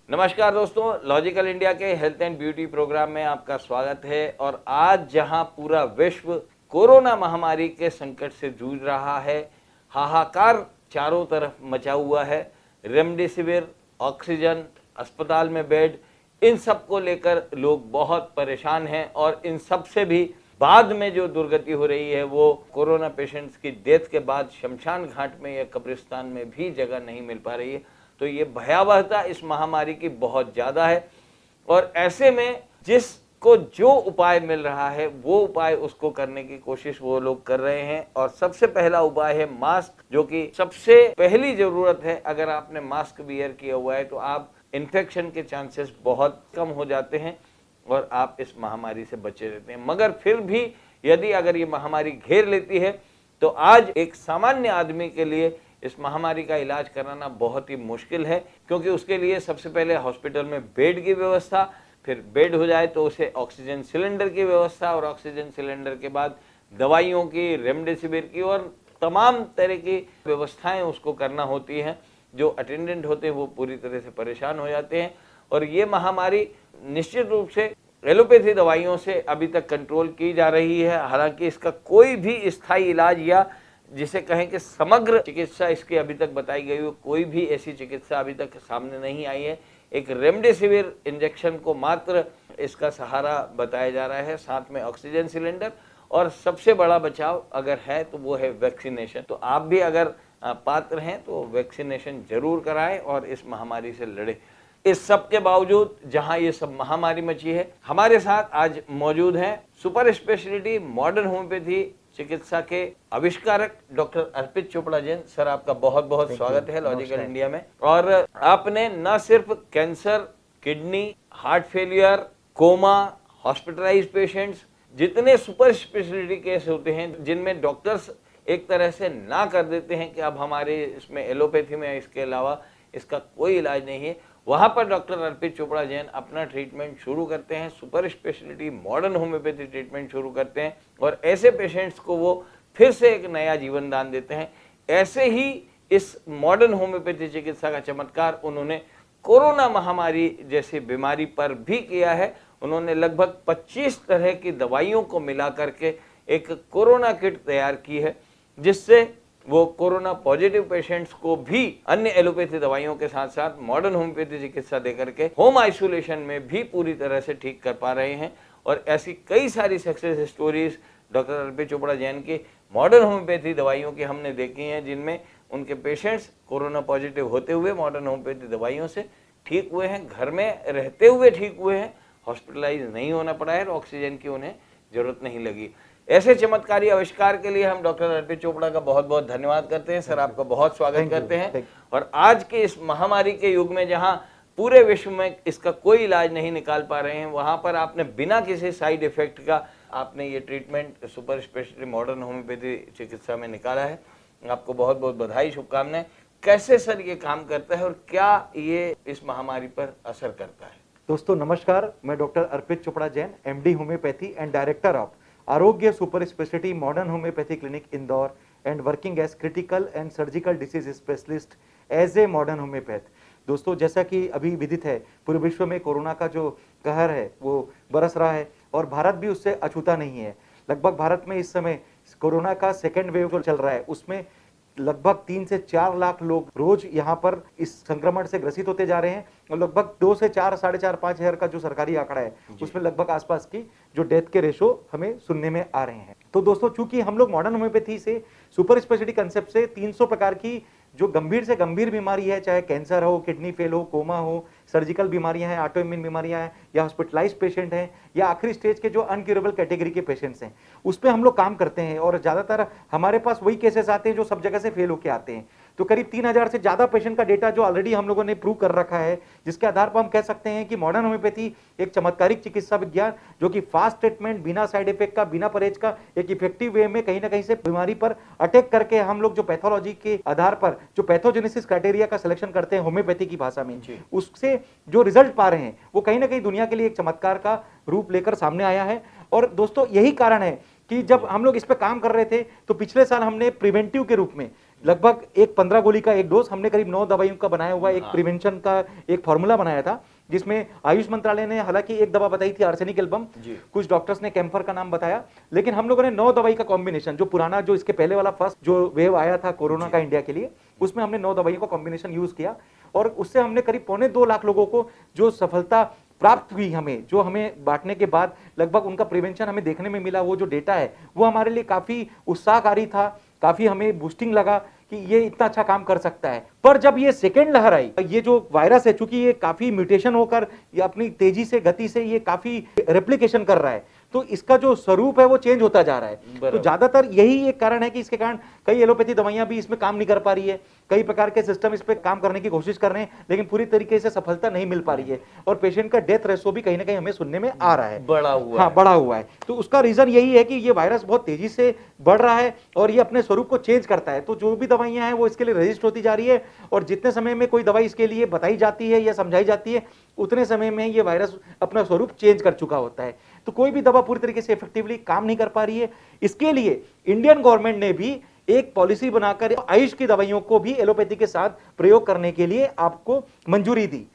नमस्कार दोस्तों, logical India के हेल्थ एंड ब्यूटी प्रोग्राम में आपका स्वागत है। और आज जहां पूरा विश्व कोरोना महामारी के संकट से जूझ रहा है, हाहाकार चारों तरफ मचा हुआ है, रेमडेसिविर, ऑक्सीजन, अस्पताल में बेड, इन सब को लेकर लोग बहुत परेशान हैं। और इन सब से भी बाद में जो दुर्गति हो रही है वो कोरोना पेशेंट्स की डेथ के बाद शमशान घाट में या कब्रिस्तान में भी जगह नहीं मिल पा रही है। तो ये भयावहता इस महामारी की बहुत ज़्यादा है। और ऐसे में जिसको जो उपाय मिल रहा है वो उपाय उसको करने की कोशिश वो लोग कर रहे हैं। और सबसे पहला उपाय है मास्क, जो कि सबसे पहली ज़रूरत है। अगर आपने मास्क वियर किया हुआ है तो आप इन्फेक्शन के चांसेस बहुत कम हो जाते हैं और आप इस महामारी से बचे रहते हैं। मगर फिर भी यदि अगर ये महामारी घेर लेती है तो आज एक सामान्य आदमी के लिए इस महामारी का इलाज कराना बहुत ही मुश्किल है, क्योंकि उसके लिए सबसे पहले हॉस्पिटल में बेड की व्यवस्था, फिर बेड हो जाए तो उसे ऑक्सीजन सिलेंडर की व्यवस्था, और ऑक्सीजन सिलेंडर के बाद दवाइयों की, रेमडेसिविर की और तमाम तरह की व्यवस्थाएं उसको करना होती हैं। जो अटेंडेंट होते हैं वो पूरी तरह से परेशान हो जाते हैं। और ये महामारी निश्चित रूप से एलोपैथी दवाइयों से अभी तक कंट्रोल की जा रही है। हालांकि इसका कोई भी स्थायी इलाज या जिसे कहें कि समग्र चिकित्सा इसकी अभी तक बताई गई हो, कोई भी ऐसी चिकित्सा अभी तक सामने नहीं आई है। एक रेमडेसिविर इंजेक्शन को मात्र इसका सहारा बताया जा रहा है, साथ में ऑक्सीजन सिलेंडर, और सबसे बड़ा बचाव अगर है तो वो है वैक्सीनेशन। तो आप भी अगर पात्र हैं तो वैक्सीनेशन जरूर कराएं और इस महामारी से लड़े। इस सब के बावजूद जहां ये सब महामारी मची है, हमारे साथ आज मौजूद हैं सुपर स्पेशलिटी मॉडर्न होम्योपैथी चिकित्सा के आविष्कारक डॉक्टर अर्पित चोपड़ा जैन। सर, आपका बहुत बहुत स्वागत है लॉजिकल इंडिया में। और आपने न सिर्फ cancer, kidney, heart failure, coma, hospitalize patients, जितने सुपर स्पेशलिटी केस होते हैं जिनमें डॉक्टर्स एक तरह से ना कर देते हैं कि अब हमारे इसमें एलोपैथी में इसके अलावा इसका कोई इलाज नहीं है, वहां पर डॉक्टर अर्पित चोपड़ा जैन अपना ट्रीटमेंट शुरू करते हैं, super speciality modern homeopathy treatment शुरू करते हैं और ऐसे पेशेंट्स को वो फिर से एक नया जीवन दान देते हैं। ऐसे ही इस मॉडर्न होम्योपैथी चिकित्सा का चमत्कार उन्होंने कोरोना महामारी जैसी बीमारी पर भी किया है। उन्होंने लगभग 25 तरह की दवाइयों को मिला करके एक कोरोना किट तैयार की है, जिससे वो कोरोना पॉजिटिव पेशेंट्स को भी अन्य एलोपैथी दवाइयों के साथ साथ मॉडर्न होम्योपैथी चिकित्सा देकर के होम आइसोलेशन में भी पूरी तरह से ठीक कर पा रहे हैं। और ऐसी कई सारी success stories doctor Arpit Chopra Jain की मॉडर्न होम्योपैथी दवाइयों की हमने देखी हैं, जिनमें उनके पेशेंट्स कोरोना पॉजिटिव होते हुए मॉडर्न होम्योपैथी दवाइयों से ठीक हुए हैं, घर में रहते हुए ठीक हुए हैं, हॉस्पिटलाइज नहीं होना पड़ा है और ऑक्सीजन की उन्हें जरूरत नहीं लगी। ऐसे चमत्कारी आविष्कार के लिए हम डॉक्टर अर्पित चोपड़ा का बहुत बहुत धन्यवाद करते हैं। सर, आपका बहुत स्वागत करते हैं। और आज के इस महामारी के युग में जहां पूरे विश्व में इसका कोई इलाज नहीं निकाल पा रहे हैं, वहां पर आपने बिना किसी साइड इफेक्ट का आपने ये treatment super speciality modern homeopathy चिकित्सा में निकाला है। आपको बहुत बहुत बधाई, शुभकामनाएं। कैसे सर ये काम करता है और क्या ये इस महामारी पर असर करता है? दोस्तों नमस्कार, मैं doctor Arpit Chopra Jain, MD homeopathy and director of Arogya super speciality modern homeopathy clinic Indore and working as critical and surgical disease specialist as a modern homeopath. दोस्तों, जैसा कि अभी विदित है, पूरे विश्व में कोरोना का जो कहर है वो बरस रहा है और भारत भी उससे अछूता नहीं है। लगभग भारत में इस समय कोरोना का सेकेंड वेव चल रहा है, उसमें लगभग 3 से 4 लाख लोग रोज यहाँ पर इस संक्रमण से ग्रसित होते जा रहे हैं और लगभग 2 से 4, 4.5, 5 हज़ार का जो सरकारी आंकड़ा है उसमें लगभग आसपास की जो डेथ के रेशो हमें सुनने में आ रहे हैं। तो दोस्तों, चूंकि हम लोग मॉडर्न होम्योपैथी से सुपर स्पेशलिटी कंसेप्ट से 300 प्रकार की जो गंभीर से गंभीर बीमारी है, चाहे कैंसर हो, किडनी फेल हो, कोमा हो, सर्जिकल बीमारियां हैं, ऑटोइम्यून बीमारियां हैं, या हॉस्पिटलाइज पेशेंट हैं, या आखिरी स्टेज के जो अनक्यूरेबल कैटेगरी के पेशेंट्स हैं, उस पर हम लोग काम करते हैं। और ज़्यादातर हमारे पास वही केसेस आते हैं जो सब जगह से फेल होकर आते हैं। तो करीब 3000 से ज़्यादा पेशेंट का डेटा जो ऑलरेडी हम लोगों ने प्रूव कर रखा है, जिसके आधार पर हम कह सकते हैं कि मॉडर्न होम्योपैथी एक चमत्कारिक चिकित्सा विज्ञान जो कि फास्ट ट्रीटमेंट, बिना साइड इफेक्ट का, बिना परहेज का, एक इफेक्टिव वे में कहीं ना कहीं से बीमारी पर अटैक करके हम लोग जो पैथोलॉजी के आधार पर जो पैथोजेनेसिस क्राइटेरिया का सिलेक्शन करते हैं होम्योपैथी की भाषा में, उससे जो रिजल्ट पा रहे हैं वो कहीं ना कहीं दुनिया के लिए एक चमत्कार का रूप लेकर सामने आया है। और दोस्तों, यही कारण है कि जब हम लोग इस पे काम कर रहे थे तो पिछले साल हमने प्रिवेंटिव के रूप में लगभग एक 15 गोली का एक डोज, हमने करीब 9 दवाइयों का बनाया हुआ एक प्रिवेंशन का एक फॉर्मूला बनाया था, जिसमें आयुष मंत्रालय ने हालांकि एक दवा बताई थी आर्सेनिक एल्बम, कुछ डॉक्टर्स ने कैम्फर का नाम बताया, लेकिन हम लोगों ने 9 दवाई का कॉम्बिनेशन, जो पुराना जो इसके पहले वाला फर्स्ट जो वेव आया था कोरोना का इंडिया के लिए, उसमें हमने 9 दवाइयों का कॉम्बिनेशन यूज किया और उससे हमने करीब 2.25 लाख लोगों को जो सफलता प्राप्त हुई, हमें जो हमें बांटने के बाद लगभग उनका प्रिवेंशन हमें देखने में मिला, वो जो डेटा है वो हमारे लिए काफी उत्साहकारी था, काफी हमें बूस्टिंग लगा कि ये इतना अच्छा काम कर सकता है। पर जब ये सेकेंड लहर आई, ये जो वायरस है चूंकि ये काफी म्यूटेशन होकर ये अपनी तेजी से गति से ये काफी रेप्लिकेशन कर रहा है, तो इसका जो स्वरूप है वो चेंज होता जा रहा है। तो ज्यादातर यही एक कारण है कि इसके कारण कई एलोपैथी दवाइयां भी इसमें काम नहीं कर पा रही है, कई प्रकार के सिस्टम इस पे काम करने की कोशिश कर रहे हैं, लेकिन पूरी तरीके से सफलता नहीं मिल पा रही है और पेशेंट का डेथ रेशो भी कहीं ना कहीं हमें सुनने में आ रहा है, बढ़ा हुआ है। तो उसका रीजन यही है कि ये वायरस बहुत तेजी से बढ़ रहा है और ये अपने स्वरूप को चेंज करता है। तो जो भी दवाइयां हैं वो इसके लिए रजिस्ट होती जा रही है और जितने समय में कोई दवाई इसके लिए बताई जाती है या समझाई जाती है, उतने समय में ये वायरस अपना स्वरूप चेंज कर चुका होता है। तो कोई भी दवा पूरी तरीके से इफेक्टिवली काम नहीं कर पा रही है। इसके लिए इंडियन गवर्नमेंट ने भी एक पॉलिसी बनाकर आयुष की दवाइयों को भी एलोपैथी के साथ प्रयोग करने के लिए आपको मंजूरी दी।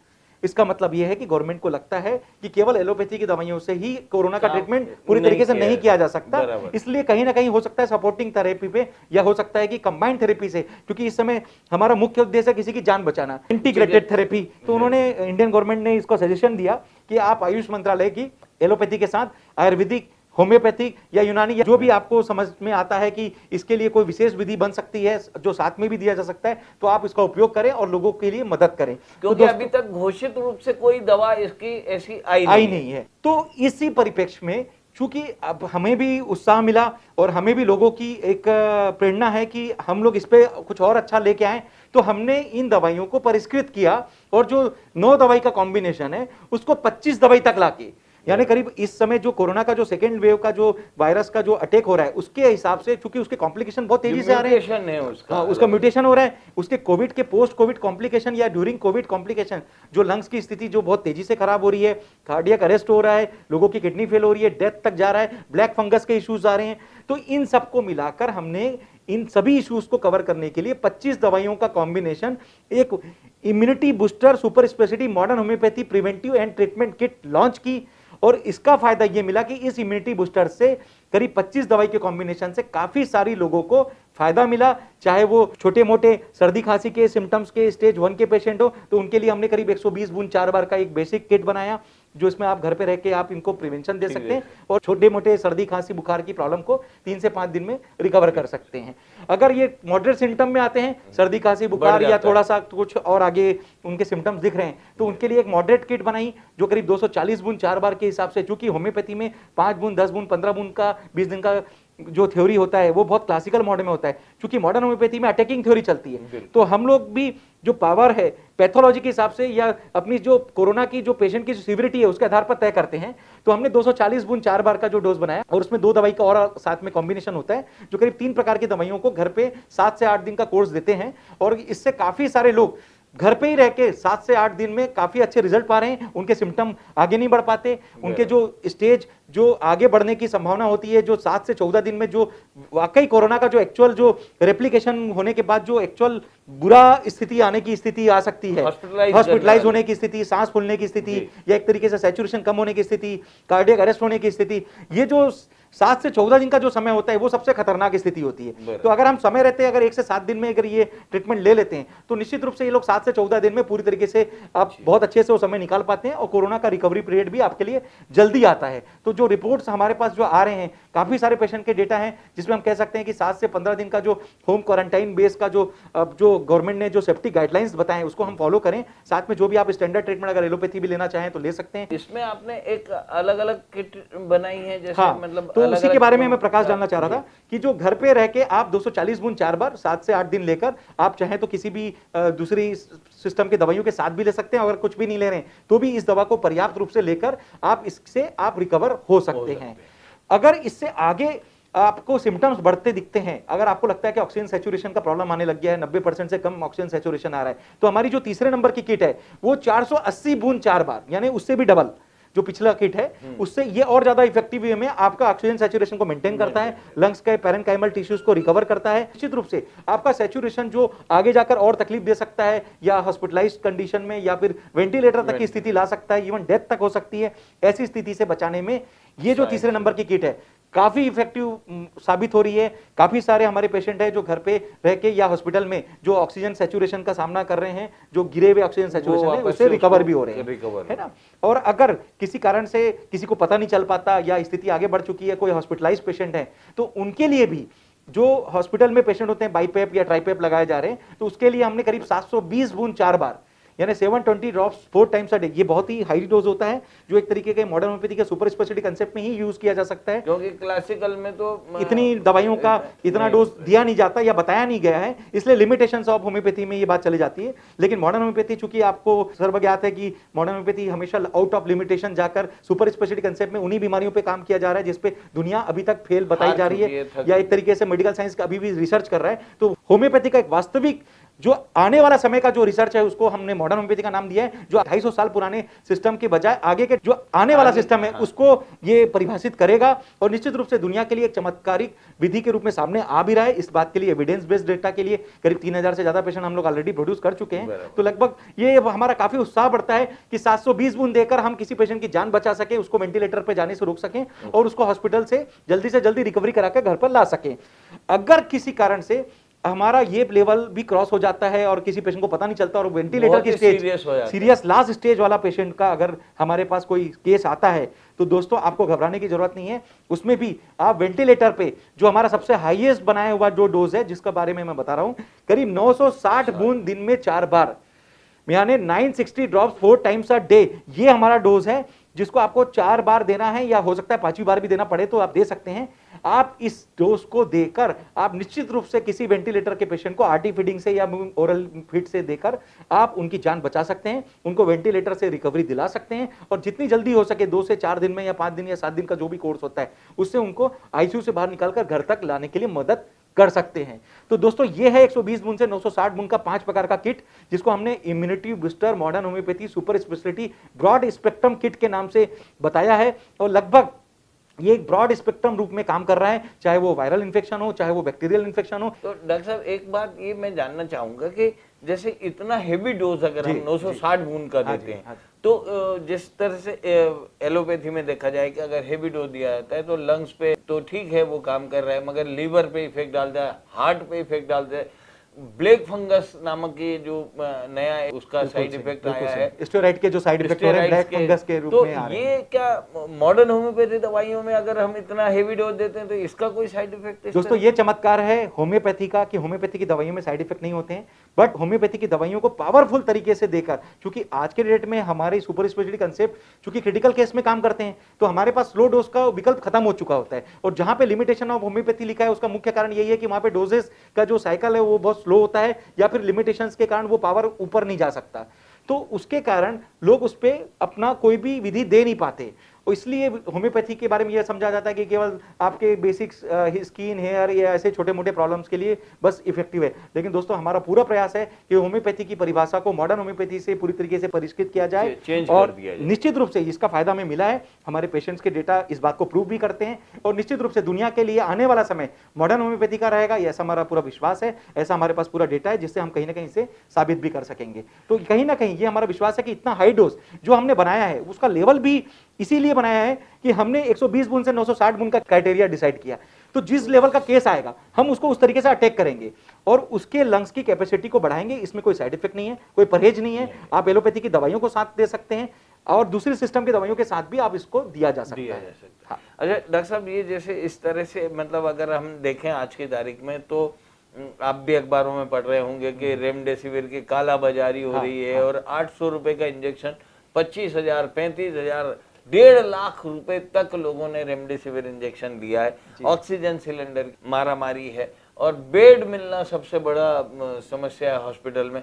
इसका मतलब यह है कि गवर्नमेंट को लगता है कि केवल एलोपैथी की दवाइयों से ही कोरोना का ट्रीटमेंट पूरी तरीके से नहीं किया जा सकता, इसलिए कहीं ना कहीं हो सकता है सपोर्टिंग थेरेपी पे, या हो सकता है कि कंबाइंड थेरेपी से, क्योंकि इस समय हमारा मुख्य उद्देश्य है किसी की जान बचाना, इंटीग्रेटेड थेरेपी। तो उन्होंने, इंडियन गवर्नमेंट ने इसको सजेशन दिया कि आप आयुष मंत्रालय की एलोपैथी के साथ आयुर्वेदिक, होम्योपैथिक या यूनानी या जो भी आपको समझ में आता है कि इसके लिए कोई विशेष विधि बन सकती है जो साथ में भी दिया जा सकता है, तो आप इसका उपयोग करें और लोगों के लिए मदद करें, क्योंकि अभी तक घोषित रूप से कोई दवा इसकी ऐसी आई नहीं है। तो इसी परिप्रेक्ष्य में चूंकि अब हमें भी उत्साह मिला और हमें भी लोगों की एक प्रेरणा है कि हम लोग इस पे कुछ और अच्छा लेके आए, तो हमने इन दवाइयों को परिष्कृत किया और जो 9 दवाई का कॉम्बिनेशन है उसको 25 दवाई तक लाके, यानी करीब इस समय जो कोरोना का जो सेकेंड वेव का जो वायरस का जो अटैक हो रहा है उसके हिसाब से, क्योंकि उसके कॉम्प्लिकेशन बहुत तेजी से आ रहे हैं, उसका म्यूटेशन हो रहा है, उसके कोविड के पोस्ट कोविड कॉम्प्लिकेशन या ड्यूरिंग कोविड कॉम्प्लिकेशन, जो लंग्स की स्थिति जो बहुत तेजी से खराब हो रही है, कार्डियक अरेस्ट हो रहा है, लोगों की किडनी फेल हो रही है, डेथ तक जा रहा है, ब्लैक फंगस के इश्यूज आ रहे हैं। तो इन सबको मिलाकर हमने इन सभी इश्यूज को कवर करने के लिए 25 दवाइयों का कॉम्बिनेशन, एक immunity booster super speciality modern homeopathy preventive and treatment kit launch की और इसका फायदा यह मिला कि इस इम्यूनिटी बूस्टर से करीब 25 दवाई के कॉम्बिनेशन से काफी सारी लोगों को फायदा मिला, चाहे वो छोटे मोटे सर्दी खांसी के सिम्टम्स के स्टेज 1 के पेशेंट हो, तो उनके लिए हमने करीब 120 बूंद 4 बार का एक बेसिक किट बनाया, जो इसमें आप घर पे रह के आप इनको प्रिवेंशन दे सकते हैं और छोटे मोटे सर्दी खांसी बुखार की प्रॉब्लम को 3 से 5 दिन में रिकवर कर सकते हैं। अगर ये मॉडरेट सिम्टम में आते हैं, सर्दी खांसी बुखार या थोड़ा सा कुछ और आगे उनके सिम्टम्स दिख रहे हैं, तो उनके लिए एक मॉडरेट किट बनाई जो करीब 240 बूंद 4 बार के हिसाब से, चूंकि होम्योपैथी में 5 बूंद 10 बूंद 15 बूंद का 20 दिन का जो थ्योरी होता है वो बहुत क्लासिकल मॉडल में होता है, क्योंकि मॉडर्न होम्योपैथी में अटैकिंग थ्योरी चलती है। तो हम लोग भी जो पावर है पैथोलॉजी के हिसाब से या अपनी जो कोरोना की जो पेशेंट की सीवियरिटी है उसके आधार पर तय करते हैं। तो हमने 240 बूंद 4 बार का जो डोज बनाया और उसमें 2 दवाई का और साथ में कॉम्बिनेशन होता है, जो करीब 3 प्रकार की दवाइयों को घर पे 7 से 8 दिन का कोर्स देते हैं और इससे काफी सारे लोग घर पे ही रह के 7 से 8 दिन में काफी अच्छे रिजल्ट पा रहे हैं। उनके सिम्टम आगे नहीं बढ़ पाते, उनके जो स्टेज जो आगे बढ़ने की संभावना होती है, जो 7 से 14 दिन में जो वाकई कोरोना का जो एक्चुअल जो रेप्लिकेशन होने के बाद जो एक्चुअल बुरा स्थिति आने की स्थिति आ सकती है, हॉस्पिटलाइज होने की स्थिति, सांस फूलने की स्थिति या एक तरीके से सैचुरेशन कम होने की स्थिति, कार्डियक अरेस्ट होने की स्थिति, ये जो 7 से 14 दिन का जो समय होता है वो सबसे खतरनाक स्थिति होती है। तो अगर हम समय रहते अगर 1 से 7 दिन में अगर ये ट्रीटमेंट ले लेते हैं तो निश्चित रूप से ये लोग 7 से 14 दिन में पूरी तरीके से आप बहुत अच्छे से वो समय निकाल पाते हैं और कोरोना का रिकवरी पीरियड भी आपके लिए जल्दी आता है। तो जो रिपोर्ट्स हमारे पास जो आ रहे हैं, काफी सारे पेशेंट के डेटा हैं जिसमें हम कह सकते हैं कि 7 से 15 दिन का जो होम क्वारंटाइन बेस का जो गवर्नमेंट ने जो सेफ्टी गाइडलाइंस बताए उसको हम फॉलो करें, साथ में जो भी आप स्टैंडर्ड ट्रीटमेंट अगर एलोपैथी भी लेना चाहें तो ले सकते हैं। इसमें आपने एक अलग अलग किट बनाई है जैसे मतलब तो उसी के बारे में मैं प्रकाश डालना चाह रहा था कि जो घर पे रह के आप 240 बूंद 4 बार 7 से 8 दिन लेकर आप चाहें तो किसी भी दूसरी सिस्टम के दवाइयों के साथ भी ले सकते हैं। अगर कुछ भी नहीं ले रहे हैं तो भी इस दवा को पर्याप्त रूप से लेकर आप इससे आप रिकवर हो सकते हैं। अगर इससे आगे आपको सिम्टम्स बढ़ते दिखते हैं, अगर आपको लगता है कि ऑक्सीजन सैचुरेशन का प्रॉब्लम आने लग गया है, 90% से कम ऑक्सीजन सैचुरेशन आ रहा है, तो हमारी जो तीसरे नंबर की किट है वो 480 बूंद 4 बार यानी उससे भी डबल जो पिछला किट है उससे ये और ज्यादा इफेक्टिव वे में आपका ऑक्सीजन सैचुरेशन को मेंटेन करता है, लंग्स के पैरेन्काइमल टिश्यूज को रिकवर करता है। निश्चित रूप से आपका सैचुरेशन जो आगे जाकर और तकलीफ दे सकता है या हॉस्पिटलाइज्ड कंडीशन में या फिर वेंटिलेटर तक की स्थिति ला सकता है, इवन डेथ तक हो सकती है, ऐसी स्थिति से बचाने में ये जो तीसरे नंबर की किट है काफी इफेक्टिव साबित हो रही है। काफी सारे हमारे पेशेंट हैं जो घर पे रह के या हॉस्पिटल में जो ऑक्सीजन सैचुरेशन का सामना कर रहे हैं, जो गिरे हुए ऑक्सीजन सैचुरेशन है उससे रिकवर भी हो रहे हैं, है ना। और अगर किसी कारण से किसी को पता नहीं चल पाता या स्थिति आगे बढ़ चुकी है, कोई हॉस्पिटलाइज पेशेंट है, तो उनके लिए भी जो हॉस्पिटल में पेशेंट होते हैं बाईपेप या ट्राईपेप लगाए जा रहे हैं, तो उसके लिए हमने करीब 720 बूंद 4 बार यानी 720 ड्रॉप्स 4 टाइम्स अ डे, ये बहुत ही हाई डोज होता है जो एक तरीके के मॉडर्न होम्योपैथी के सुपर स्पेशलिटी कंसेप्ट में ही यूज किया जा सकता है, क्योंकि क्लासिकल में तो इतनी दवाइयों का इतना डोज दिया नहीं जाता या बताया नहीं गया है, इसलिए लिमिटेशंस ऑफ होम्योपैथी में ये बात चली जाती है। लेकिन मॉडर्न होम्योपैथी, चूंकि आपको सर्वज्ञात है कि मॉडर्न होम्योपैथी हमेशा आउट ऑफ लिमिटेशन जाकर सुपर स्पेशलिटी कंसेप्ट में उन्हीं बीमारियों पे काम किया जा रहा है जिसपे दुनिया अभी तक फेल बताई जा रही है या एक तरीके से मेडिकल साइंस अभी भी रिसर्च कर रहा है। तो होम्योपैथी का एक वास्तविक जो आने वाला समय का जो रिसर्च है उसको हमने मॉडर्न होम्योपैथी का नाम दिया है, जो 250 साल पुराने सिस्टम के बजाय आगे के जो आने वाला सिस्टम है उसको ये परिभाषित करेगा और निश्चित रूप से दुनिया के लिए एक चमत्कारिक विधि के रूप में सामने आ भी रहा है। इस बात के लिए एविडेंस बेस्ड डेटा के लिए करीब 3000 से ज्यादा पेशेंट हम लोग ऑलरेडी प्रोड्यूस कर चुके हैं। तो लगभग ये हमारा काफी उत्साह बढ़ता है कि 720 बूंद देकर हम किसी पेशेंट की जान बचा सके, उसको वेंटिलेटर पर जाने से रोक सकें और उसको हॉस्पिटल से जल्दी रिकवरी करा के घर पर ला सकें। अगर किसी कारण से हमारा ये लेवल भी क्रॉस हो जाता है और किसी पेशेंट को पता नहीं चलता और वेंटिलेटर की स्टेज सीरियस लास्ट स्टेज वाला पेशेंट का अगर हमारे पास कोई केस आता है, तो दोस्तों आपको घबराने की जरूरत नहीं है। उसमें भी आप वेंटिलेटर पे जो हमारा सबसे हाईएस्ट बनाया हुआ जो डोज है जिसका बारे में मैं बता रहा हूं, करीब 960 बूंद दिन में 4 बार, यानी 960 ड्रॉप्स 4 टाइम्स अ डे, ये हमारा डोज है जिसको आपको 4 बार देना है या हो सकता है 5वीं बार भी देना पड़े तो आप दे सकते हैं। आप इस डोज को देकर आप निश्चित रूप से किसी वेंटिलेटर के पेशेंट को आरटी फीडिंग से या ओरल फीड से देकर आप उनकी जान बचा सकते हैं, उनको वेंटिलेटर से रिकवरी दिला सकते हैं और जितनी जल्दी हो सके 2 से 4 दिन में या 5 दिन या 7 दिन का जो भी कोर्स होता है उससे उनको आईसीयू से बाहर निकालकर घर तक लाने के लिए मदद कर सकते हैं। तो दोस्तों ये है 120 बूंद से 960 बूंद का 5 प्रकार का किट जिसको हमने immunity booster modern homeopathy super speciality broad spectrum kit के नाम से बताया है और लगभग ये एक ब्रॉड स्पेक्ट्रम रूप में काम कर रहा है, चाहे वो वायरल इन्फेक्शन हो चाहे वो बैक्टीरियल इन्फेक्शन हो। तो डॉक्टर साहब एक बात ये मैं जानना चाहूंगा कि जैसे इतना हेवी डोज अगर हम 960 बूंद का देते हैं तो जिस तरह से एलोपैथी में देखा जाए कि अगर हेवी डोज दिया जाता है तो लंग्स पे तो ठीक है वो काम कर रहा है, मगर लीवर पे इफेक्ट डालता है, हार्ट पे इफेक्ट डालता है, ब्लैक फंगस नामक ये जो नया है उसका साइड इफेक्ट आया है, स्टेरॉइड के जो साइड इफेक्ट हो रहे हैं ब्लैक फंगस के रूप में आ रहे हैं। ये क्या मॉडर्न होम्योपैथी दवाइयों में अगर हम इतना हेवी डोज देते हैं तो इसका कोई साइड इफेक्ट? दोस्तों ये चमत्कार है होम्योपैथी का कि होम्योपैथी की दवाइयों में साइड इफेक्ट नहीं होते हैं, बट होम्योपैथी की दवाइयों को पावरफुल तरीके से देकर, क्योंकि आज के डेट में हमारे सुपर स्पेशलिटी कंसेप्ट चूंकि क्रिटिकल केस में काम करते हैं तो हमारे पास स्लो डोज का विकल्प खत्म हो चुका होता है और जहां पे लिमिटेशन ऑफ होम्योपैथी लिखा है उसका मुख्य कारण यही है कि वहां पे डोजेस का जो साइकिल है वो बहुत स्लो होता है या फिर लिमिटेशंस के कारण वो पावर ऊपर नहीं जा सकता, तो उसके कारण लोग उस पर अपना कोई भी विधि दे नहीं पाते। और इसलिए होम्योपैथी के बारे में यह समझा जाता है कि केवल आपके बेसिक स्किन हेयर या ऐसे छोटे मोटे प्रॉब्लम्स के लिए बस इफेक्टिव है, लेकिन दोस्तों हमारा पूरा प्रयास है कि होम्योपैथी की परिभाषा को मॉडर्न होम्योपैथी से पूरी तरीके से परिष्कृत किया जाए और निश्चित रूप से इसका फायदा हमें मिला है। हमारे पेशेंट्स के डेटा इस बात को प्रूव भी करते हैं और निश्चित रूप से दुनिया के लिए आने वाला समय मॉडर्न होम्योपैथी का रहेगा, ऐसा हमारा पूरा विश्वास है, ऐसा हमारे पास पूरा डेटा है जिससे हम कहीं ना कहीं से साबित भी कर सकेंगे। तो कहीं ना कहीं ये हमारा विश्वास है कि इतना हाई डोज जो हमने बनाया है उसका लेवल भी इसीलिए बनाया है कि हमने 120 बूंद से 960 बूंद का क्राइटेरिया डिसाइड किया, तो जिस लेवल का केस आएगा हम उसको उस तरीके से अटैक करेंगे और उसके लंग्स की कैपेसिटी को बढ़ाएंगे। इसमें कोई साइड इफेक्ट नहीं है, कोई परहेज नहीं है, आप एलोपैथी की दवाइयों को साथ दे सकते हैं और दूसरी सिस्टम की दवाइयों के साथ भी आप इसको दिया जा सकता है। हाँ। अच्छा डॉक्टर साहब ये जैसे इस तरह से मतलब अगर हम देखें आज की तारीख में तो आप भी अखबारों में पढ़ रहे होंगे कि रेमडेसिविर की काला बाजारी हो रही है और 800 रुपए का इंजेक्शन 25,000 35,000 1.5 लाख रुपए तक लोगों ने रेमडेसिविर इंजेक्शन लिया है। ऑक्सीजन सिलेंडर मारा मारी है और बेड मिलना सबसे बड़ा समस्या है हॉस्पिटल में।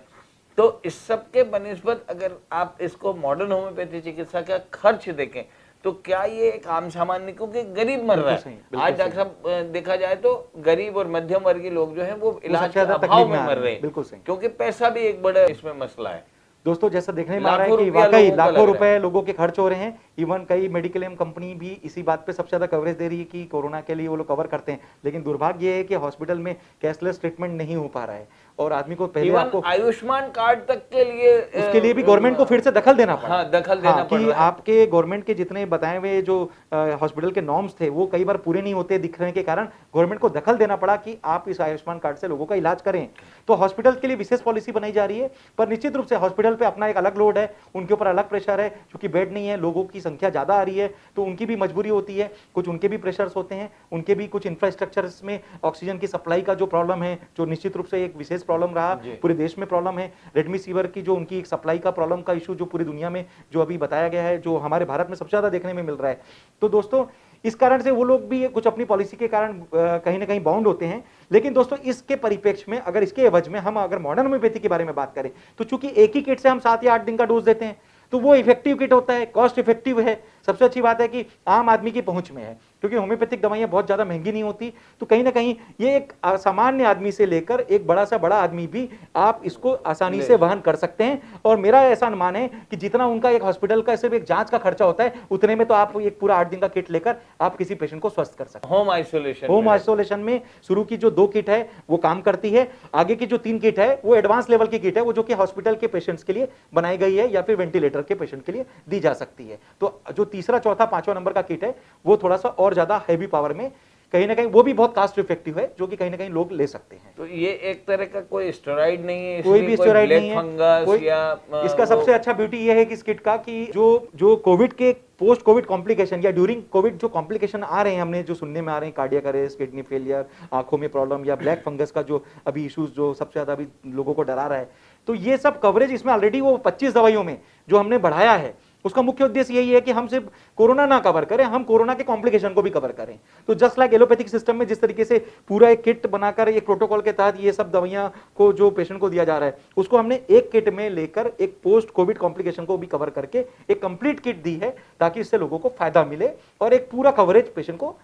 तो इस सब के बनिस्बत अगर आप इसको मॉडर्न होम्योपैथी चिकित्सा का खर्च देखें तो क्या ये एक आम सामान्य, क्योंकि गरीब मर रहा है आज डॉक्टर साहब देखा जाए तो गरीब और मध्यम वर्गीय लोग जो हैं वो इलाज के अभाव में मर रहे हैं क्योंकि पैसा भी एक बड़ा इसमें मसला है। दोस्तों जैसा देखने में आ रहा है लाखों कि रुपया वाकई लोगों का लग लाखों रहा है। रुपए लोगों के खर्च हो रहे हैं। इवन कई मेडिकल एम कंपनी भी इसी बात पे सबसे ज्यादा कवरेज दे रही है कि कोरोना के लिए वो लोग कवर करते हैं, लेकिन दुर्भाग्य ये है कि हॉस्पिटल में कैशलेस ट्रीटमेंट नहीं हो पा रहा है और आदमी को पहले इवन आपको आयुष्मान कार्ड तक के लिए उसके लिए भी गवर्नमेंट को फिर से दखल देना पड़ा। हाँ, दखल देना पड़ कि रहा है। आपके गवर्नमेंट के जितने बताए हुए जो हॉस्पिटल के नॉर्म्स थे वो कई बार पूरे नहीं होते दिखने के कारण गवर्नमेंट को दखल देना पड़ा कि आप इस आयुष्मान कार्ड से लोगों का इलाज करें। तो हॉस्पिटल के लिए विशेष पॉलिसी बनाई जा रही है, पर निश्चित रूप से हॉस्पिटल पे अपना एक अलग लोड है, उनके ऊपर अलग प्रेशर है, क्योंकि बेड नहीं है, लोगों की संख्या ज्यादा आ रही है, तो उनकी भी मजबूरी होती है, कुछ उनके भी प्रेशर्स होते हैं, उनके भी कुछ इंफ्रास्ट्रक्चर्स में ऑक्सीजन की सप्लाई का जो प्रॉब्लम है, जो निश्चित रूप से एक विशेष प्रॉब्लम रहा, पूरे देश में प्रॉब्लम है। रेमडेसिविर की जो उनकी एक सप्लाई का प्रॉब्लम का इशू जो पूरी दुनिया में जो अभी बताया गया है, जो हमारे भारत में सबसे ज्यादा देखने में मिल रहा है। तो दोस्तों इस कारण से वो लोग भी कुछ अपनी पॉलिसी के कारण कहीं ना कहीं बाउंड होते हैं। लेकिन दोस्तों इसके परिप्रेक्ष्य में अगर इसके एवज में हम अगर मॉडर्न होम्योपैथी के बारे में बात करें तो चूंकि एक ही किट से हम 7 या 8 दिन का डोज देते हैं तो वो इफेक्टिव किट होता है, कॉस्ट इफेक्टिव है। सबसे अच्छी बात है कि आम आदमी की पहुंच में है, क्योंकि होम्योपैथिक दवाइयां बहुत ज्यादा महंगी नहीं होती। तो कहीं ना कहीं ये एक सामान्य आदमी से लेकर एक बड़ा से बड़ा आदमी भी आप इसको आसानी से वहन कर सकते हैं। और मेरा ऐसा अनुमान है कि जितना उनका एक हॉस्पिटल का सिर्फ एक जांच का खर्चा होता है उतने में तो आप एक पूरा 8 दिन का किट लेकर आप किसी पेशेंट को स्वस्थ कर सकते हैं। होम आइसोलेशन में शुरू की जो 2 किट है वो काम करती है, आगे की जो 3 किट है वो एडवांस लेवल की किट है, वो जो कि हॉस्पिटल के पेशेंट्स के लिए बनाई गई है या फिर वेंटिलेटर के पेशेंट के लिए दी जा सकती है। तो जो तीसरा चौथा पांचवा नंबर का किट है वो थोड़ा सा और ज्यादा हैवी पावर में, कहीं ना कहीं वो भी बहुत कास्ट इफेक्टिव है, जो कि कहीं ना कहीं लोग ले सकते हैं। तो ये एक तरह का कोई स्टेरॉइड नहीं है, कोई भी स्टेरॉइड नहीं है, फंगस या इसका सबसे अच्छा ब्यूटी ये है कि इस किट का कि जो कोविड के पोस्ट कोविड कॉम्प्लिकेशन या ड्यूरिंग कोविड जो कॉम्प्लिकेशन आ रहे हैं, हमने जो सुनने में आ रहे हैं, कार्डियक अरेस्ट, किडनी फेलियर, आंखों में प्रॉब्लम या ब्लैक फंगस का जो अभी इश्यूज जो सबसे ज्यादा अभी लोगों को डरा रहा है, तो ये सब कवरेज इसमें ऑलरेडी वो 25 दवाइयों में जो हमने बढ़ाया है उसका मुख्य उद्देश्य यही है कि हम सिर्फ कोरोना ना कवर करें, हम कोरोना के कॉम्प्लिकेशन को भी कवर करें। तो जस्ट लाइक एलोपैथिक सिस्टम में जिस तरीके से पूरा एक किट बनाकर एक प्रोटोकॉल के तहत ये सब दवाइयां को जो पेशेंट को दिया जा रहा है, उसको हमने एक किट में लेकर एक पोस्ट कोविड कॉम्प्लिकेशन को भी कवर करके एक कंप्लीट किट दी है, ताकि इससे लोगों को फायदा मिले और एक पूरा कवरेज पेशेंट को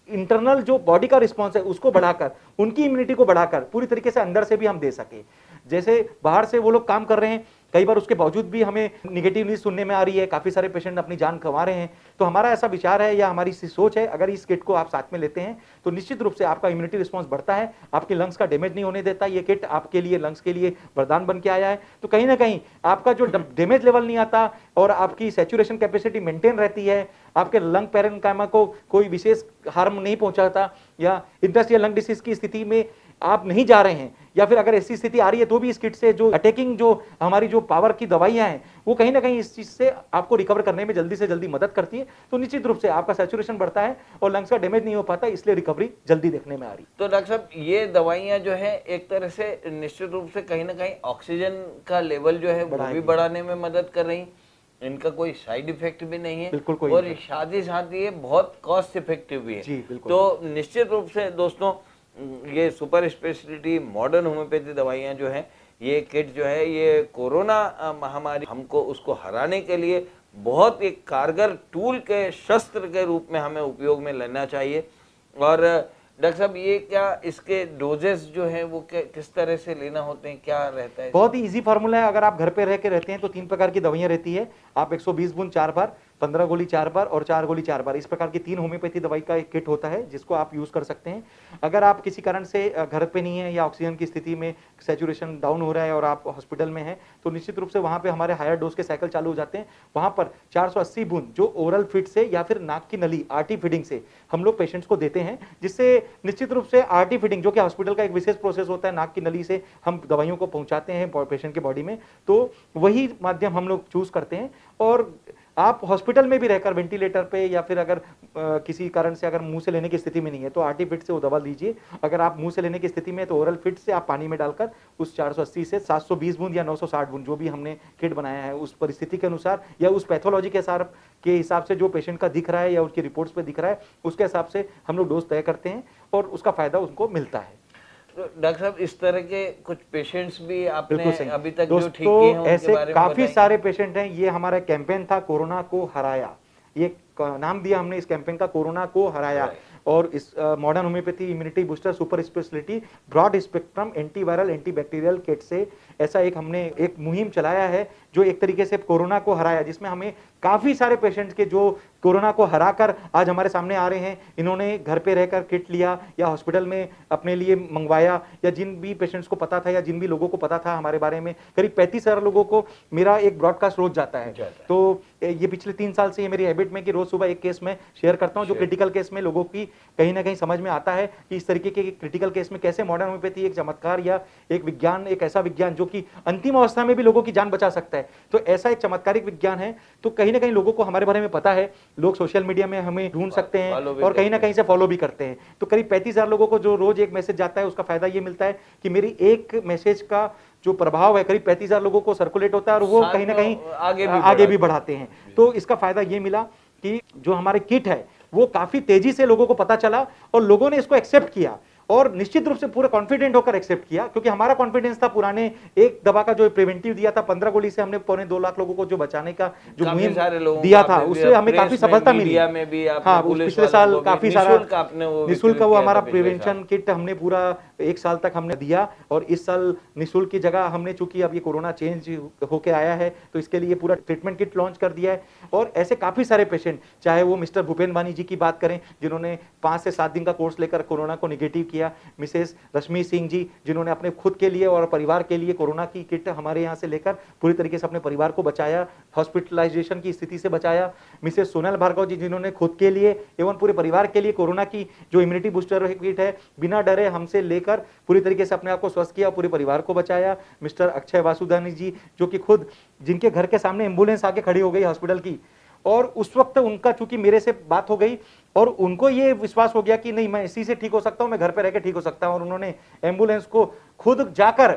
इंटरनल जो बॉडी का रिस्पॉन्स है उसको बढ़ाकर, उनकी इम्यूनिटी को बढ़ाकर पूरी तरीके से अंदर से भी हम दे सके। जैसे बाहर से वो लोग काम कर रहे हैं, कई बार उसके बावजूद भी हमें निगेटिव न्यूज सुनने में आ रही है, काफी सारे पेशेंट अपनी जान गंवा रहे हैं। तो हमारा ऐसा विचार है या हमारी सोच है, अगर इस किट को आप साथ में लेते हैं तो निश्चित रूप से आपका इम्यूनिटी रिस्पॉन्स बढ़ता है, आपके लंग्स का डैमेज नहीं होने देता। ये किट आपके लिए लंग्स के लिए वरदान बन के आया है। तो कहीं ना कहीं आपका जो डैमेज लेवल नहीं आता और आपकी सैचुरेशन कैपेसिटी मेंटेन रहती है, आपके लंग पैरेन्काइमा को कोई विशेष हार्म नहीं पहुंचाता, या इंटरस्टिशियल लंग डिसीज की स्थिति में आप नहीं जा रहे हैं, या फिर अगर ऐसी स्थिति आ रही है तो भी इस किट से जो अटैकिंग जो हमारी जो पावर की दवाइयां हैं वो कहीं ना कहीं इस चीज से आपको रिकवर करने में जल्दी से जल्दी मदद करती है। तो निश्चित रूप से आपका सैचुरेशन बढ़ता है और लंग्स का डैमेज नहीं हो पाता, इसलिए रिकवरी जल्दी देखने में आ रही। तो डॉक्टर साहब ये दवाइयां जो है एक तरह से निश्चित रूप से कहीं ना कहीं ऑक्सीजन का लेवल जो है वो भी बढ़ाने में मदद कर रही, इनका कोई साइड इफेक्ट भी नहीं है, बिल्कुल कोई और साथ ही साथ ये बहुत कॉस्ट इफेक्टिव भी है। जी, बिल्कुल। तो निश्चित रूप से दोस्तों ये सुपर स्पेशलिटी मॉडर्न होम्योपैथी दवाइयां जो है, ये किट जो है, ये कोरोना महामारी हमको उसको हराने के लिए बहुत एक कारगर टूल के शस्त्र के रूप में हमें उपयोग में लेना चाहिए। और डॉक्टर साहब ये क्या इसके डोजेस जो है वो किस तरह से लेना होते हैं, क्या रहता है? बहुत ही इजी फार्मूला है। अगर आप घर पे रह के रहते हैं तो 3 प्रकार की दवाइयां रहती है। आप 120 बूंद 4 बार, 15 गोली 4 बार और 4 गोली 4 बार, इस प्रकार की 3 होम्योपैथी दवाई का एक किट होता है जिसको आप यूज कर सकते हैं। अगर आप किसी कारण से घर पे नहीं है या ऑक्सीजन की स्थिति में सैचुरेशन डाउन हो रहा है और आप हॉस्पिटल में हैं, तो निश्चित रूप से वहां पे हमारे हायर डोज के साइकिल चालू हो जाते हैं। वहां पर 480 बूंद जो ओरल फीड से या फिर नाक की नली आरटी फीडिंग से हम लोग पेशेंट्स को देते हैं, जिससे निश्चित रूप से आरटी फीडिंग जो कि हॉस्पिटल का एक विशेष प्रोसेस होता है, नाक की नली से हम दवाइयों को पहुंचाते हैं पेशेंट के बॉडी में, तो वही माध्यम हम लोग चूज करते हैं। और आप हॉस्पिटल में भी रहकर वेंटिलेटर पे या फिर अगर किसी कारण से अगर मुंह से लेने की स्थिति में नहीं है तो आरटी फिट से वो दवा लीजिए। अगर आप मुंह से लेने की स्थिति में है तो ओरल फिट से आप पानी में डालकर उस 480 से 720 बूंद या 960 बूंद जो भी हमने किट बनाया है उस परिस्थिति के अनुसार या उस पैथोलॉजी के हिसाब से जो पेशेंट का दिख रहा है या उसकी रिपोर्ट्स पे दिख रहा है उसके हिसाब से हम लोग डोज तय करते हैं और उसका फायदा उनको मिलता है। तो डॉक्टर साहब इस तरह के कुछ पेशेंट्स भी आपने अभी तक जो ठीक किए हैं उनके ऐसे बारे में काफी सारे पेशेंट हैं। ये हमारा कैंपेन था कोरोना को हराया, ये नाम दिया हमने इस कैंपेन का, कोरोना को हराया। और इस modern homeopathy immunity booster super speciality broad spectrum antiviral antibacterial kit से ऐसा एक हमने एक मुहिम चलाया है जो एक तरीके से कोरोना को हराया, जिसमें हमें काफी सारे पेशेंट्स के जो कोरोना को हराकर आज हमारे सामने आ रहे हैं, इन्होंने घर पे रहकर किट लिया या हॉस्पिटल में अपने लिए मंगवाया, या जिन भी पेशेंट्स को पता था या जिन भी लोगों को पता था हमारे बारे में, करीब 35,000 लोगों को मेरा एक ब्रॉडकास्ट रोज जाता है। तो ये पिछले 3 साल से ये मेरी हैबिट में कि रोज सुबह एक केस में शेयर करता हूं जो क्रिटिकल केस में लोगों की कहीं ना कहीं समझ में आता है कि इस तरीके के क्रिटिकल केस में कैसे मॉडर्न होम्योपैथी एक चमत्कार या एक विज्ञान, एक ऐसा विज्ञान जो कि अंतिम अवस्था में भी लोगों की जान बचा सकता है, तो ऐसा एक चमत्कारिक विज्ञान है। तो कहीं ना कहीं लोगों को हमारे बारे में पता है, लोग सोशल मीडिया में हमें ढूंढ सकते हैं और कहीं ना कहीं से फॉलो भी करते हैं। तो करीब 35,000 लोगों को जो रोज एक मैसेज जाता है उसका फायदा ये मिलता है कि मेरी एक मैसेज का जो प्रभाव है करीब 35,000 लोगों को सर्कुलेट होता है और वो कहीं ना कहीं आगे भी बढ़ाते हैं। तो इसका फायदा ये मिला कि जो हमारे किट है वो काफी तेजी से लोगों को पता चला और लोगों ने इसको एक्सेप्ट किया और निश्चित रूप से पूरा कॉन्फिडेंट होकर एक्सेप्ट किया, क्योंकि हमारा कॉन्फिडेंस था पुराने एक दवा का जो प्रिवेंटिव दिया था 15 गोली से हमने 2.25 लाख लोगों को जो बचाने का जो मुहिम दिया था उससे हमें काफी सफलता मिली। हाँ, पिछले साल काफी सारा निःशुल्क वो हमारा प्रिवेंशन किट हमने पूरा 1 साल तक हमने दिया और इस साल निःशुल्क की जगह हमने, चूंकि अब ये कोरोना चेंज होके आया है तो इसके लिए पूरा ट्रीटमेंट किट लॉन्च कर दिया है। और ऐसे काफी सारे पेशेंट, चाहे वो मिस्टर भूपेन वानी जी की बात करें जिन्होंने 5 से 7 दिन का कोर्स लेकर कोरोना को निगेटिव किया, मिसेस रश्मि सिंह जी जिन्होंने अपने खुद के लिए और परिवार के लिए कोरोना की किट हमारे यहाँ से लेकर पूरी तरीके से अपने परिवार को बचाया, हॉस्पिटलाइजेशन की स्थिति से बचाया, मिसेस सोनल भार्गव जी जिन्होंने खुद के लिए एवं पूरे परिवार के लिए कोरोना की जो इम्यूनिटी बूस्टर किट है बिना डरे हमसे लेकर पूरी तरीके से अपने आप को स्वस्थ किया, पूरे परिवार को बचाया, मिस्टर अक्षय वासुदानी जी जो कि खुद जिनके घर के सामने एम्बुलेंस आके खड़ी हो गई हॉस्पिटल की, और उस वक्त उनका चूंकि मेरे से बात हो गई और उनको ये विश्वास हो गया कि नहीं मैं इसी से ठीक हो सकता हूं, मैं घर पे रह के ठीक हो सकता हूं, और उन्होंने एम्बुलेंस को खुद जाकर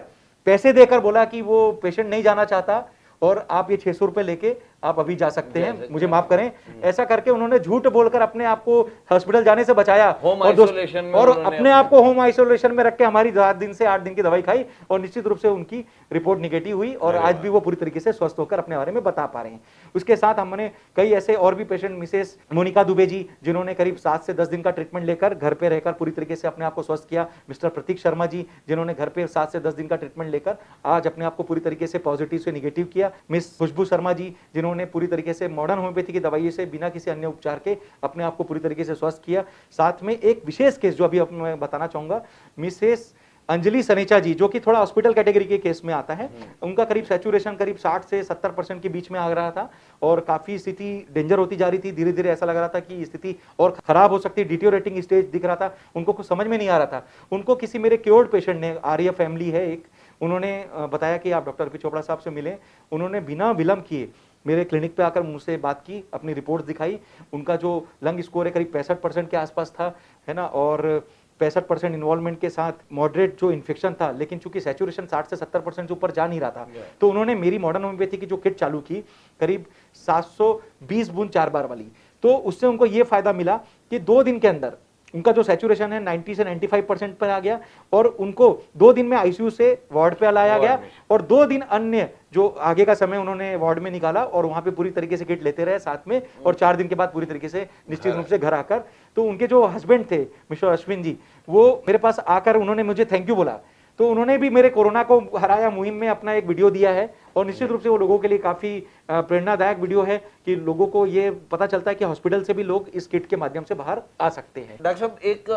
पैसे देकर बोला कि वो पेशेंट नहीं जाना चाहता और आप ये 600 रुपए लेके आप अभी जा सकते हैं, मुझे माफ करें। ऐसा करके उन्होंने झूठ बोलकर अपने आप को हॉस्पिटल जाने से बचाया और अपने आप को होम आइसोलेशन में रख के हमारी 7 दिन से 8 दिन की दवाई खाई और निश्चित रूप से उनकी रिपोर्ट निगेटिव हुई और आज भी वो पूरी तरीके से स्वस्थ होकर अपने बारे में बता पा रहे हैं। उसके साथ हमने कई ऐसे और भी पेशेंट, मिसेस मोनिका दुबे जी जिन्होंने करीब 7 से 10 दिन का ट्रीटमेंट लेकर घर पे रहकर पूरी तरीके से अपने आप को स्वस्थ किया, मिस्टर प्रतीक शर्मा जी जिन्होंने घर पे 7 से 10 दिन का ट्रीटमेंट लेकर आज अपने आप को पूरी तरीके से पॉजिटिव से निगेटिव किया, मिस खुशबू शर्मा जी जिन्होंने पूरी तरीके से मॉडर्न होम्योपैथी की दवाई से बिना किसी अन्य उपचार के अपने आप को पूरी तरीके से स्वस्थ किया। साथ में एक विशेष केस जो अभी मैं बताना चाहूंगा, मिसेस अंजलि सनेचा जी जो कि थोड़ा हॉस्पिटल कैटेगरी के केस में आता है, उनका करीब सैचुरेशन करीब 60 से 70% के बीच में आ रहा था और काफी स्थिति डेंजर होती जा रही थी, धीरे धीरे ऐसा लग रहा था कि स्थिति और खराब हो सकती है, डिटीरियोरेटिंग स्टेज दिख रहा था, उनको कुछ समझ में नहीं आ रहा था। उनको किसी मेरे क्योर्ड पेशेंट ने, आर्य फैमिली है एक, उन्होंने बताया कि आप डॉक्टर अर्पित चोपड़ा साहब से मिलें। उन्होंने बिना विलंब किए मेरे क्लिनिक पे आकर मुझसे बात की, अपनी रिपोर्ट्स दिखाई, उनका जो लंग स्कोर है करीब 65% के आसपास था, है ना, और 65% इन्वॉल्वमेंट के साथ मॉडरेट जो इन्फेक्शन था, लेकिन चूंकि सैचुरेशन 60 से 70% से ऊपर जा नहीं रहा था, तो उन्होंने मेरी मॉडर्न होम्योपैथी की जो किट चालू की करीब 720 बूंद 4 बार वाली, तो उससे उनको ये फायदा मिला कि 2 दिन के अंदर उनका जो सैचुरेशन है 90 से 95% पर आ गया और उनको 2 दिन में आईसीयू से वार्ड पे लाया गया और 2 दिन अन्य जो आगे का समय उन्होंने वार्ड में निकाला और वहां पे पूरी तरीके से किट लेते रहे साथ में, और 4 दिन के बाद पूरी तरीके से निश्चित रूप से घर आकर, तो उनके जो हस्बैंड थे मिस्टर अश्विन जी, वो मेरे पास आकर उन्होंने मुझे थैंक यू बोला, तो उन्होंने भी मेरे कोरोना को हराया मुहिम में अपना एक वीडियो दिया है और निश्चित रूप से वो लोगों के लिए काफी प्रेरणादायक वीडियो है कि लोगों को ये पता चलता है कि हॉस्पिटल से भी लोग इस किट के माध्यम से बाहर आ सकते हैं। डॉक्टर साहब, एक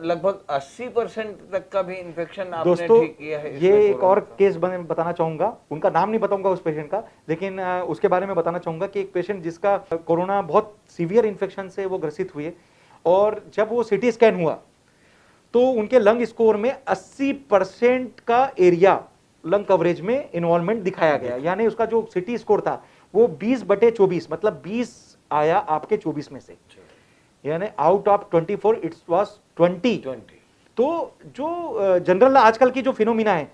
लगभग 80% तक का भी इन्फेक्शन आपने दोस्तों ठीक किया है। ये एक और केस बताना चाहूंगा, उनका नाम नहीं बताऊंगा उस पेशेंट का, लेकिन उसके बारे में बताना चाहूंगा कि एक पेशेंट जिसका कोरोना बहुत सीवियर इन्फेक्शन से वो ग्रसित हुए और जब वो सिटी स्कैन हुआ तो उनके लंग स्कोर में 80% का एरिया लंग कवरेज में इन्वॉल्वमेंट दिखाया गया, यानी उसका जो सिटी स्कोर था वो 20/24, मतलब 20 आया आपके 24 में से, यानी आउट ऑफ 24 इट वाज 20। तो जो जनरल आजकल की जो फिनोमिना है,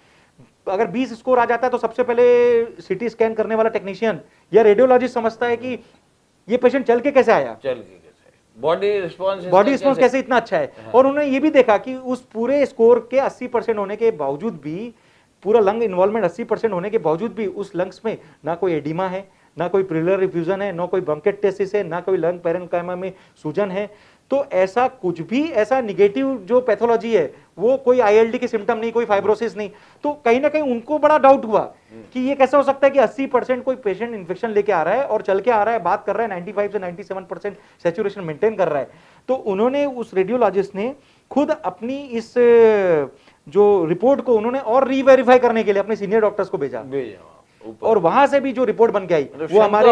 अगर 20 स्कोर आ जाता है तो सबसे पहले सिटी स्कैन करने वाला टेक्नीशियन या रेडियोलॉजिस्ट समझता है कि ये पेशेंट चल के कैसे आया, बॉडी रिस्पॉन्स कैसे इतना अच्छा है। और उन्होंने ये भी देखा कि उस पूरे स्कोर के 80% होने के बावजूद भी, पूरा लंग इन्वॉल्वमेंट 80% होने के बावजूद भी उस लंग्स में ना कोई एडिमा है, ना कोई प्रिलर रिफ्यूजन है, ना कोई ब्रोंकाइटिस है, ना कोई लंग पैरेन्काइमा में सूजन है। तो ऐसा कुछ भी ऐसा निगेटिव जो पैथोलॉजी है, वो कोई ILD के सिम्टम नहीं, कोई फाइब्रोसिस नहीं। तो कहीं ना कहीं उनको बड़ा डाउट हुआ कि ये कैसे हो सकता है कि 80% कोई पेशेंट इन्फेक्शन लेके आ रहा है और चल के आ रहा है, बात कर रहा है, 95 से 97% सैचुरेशन मेंटेन कर रहा है। तो उन्होंने, उस रेडियोलॉजिस्ट ने खुद अपनी इस जो रिपोर्ट को उन्होंने और रीवेरीफाई करने के लिए अपने सीनियर डॉक्टर्स को भेजा, और वहां से भी जो रिपोर्ट बन के आई वो हमारे,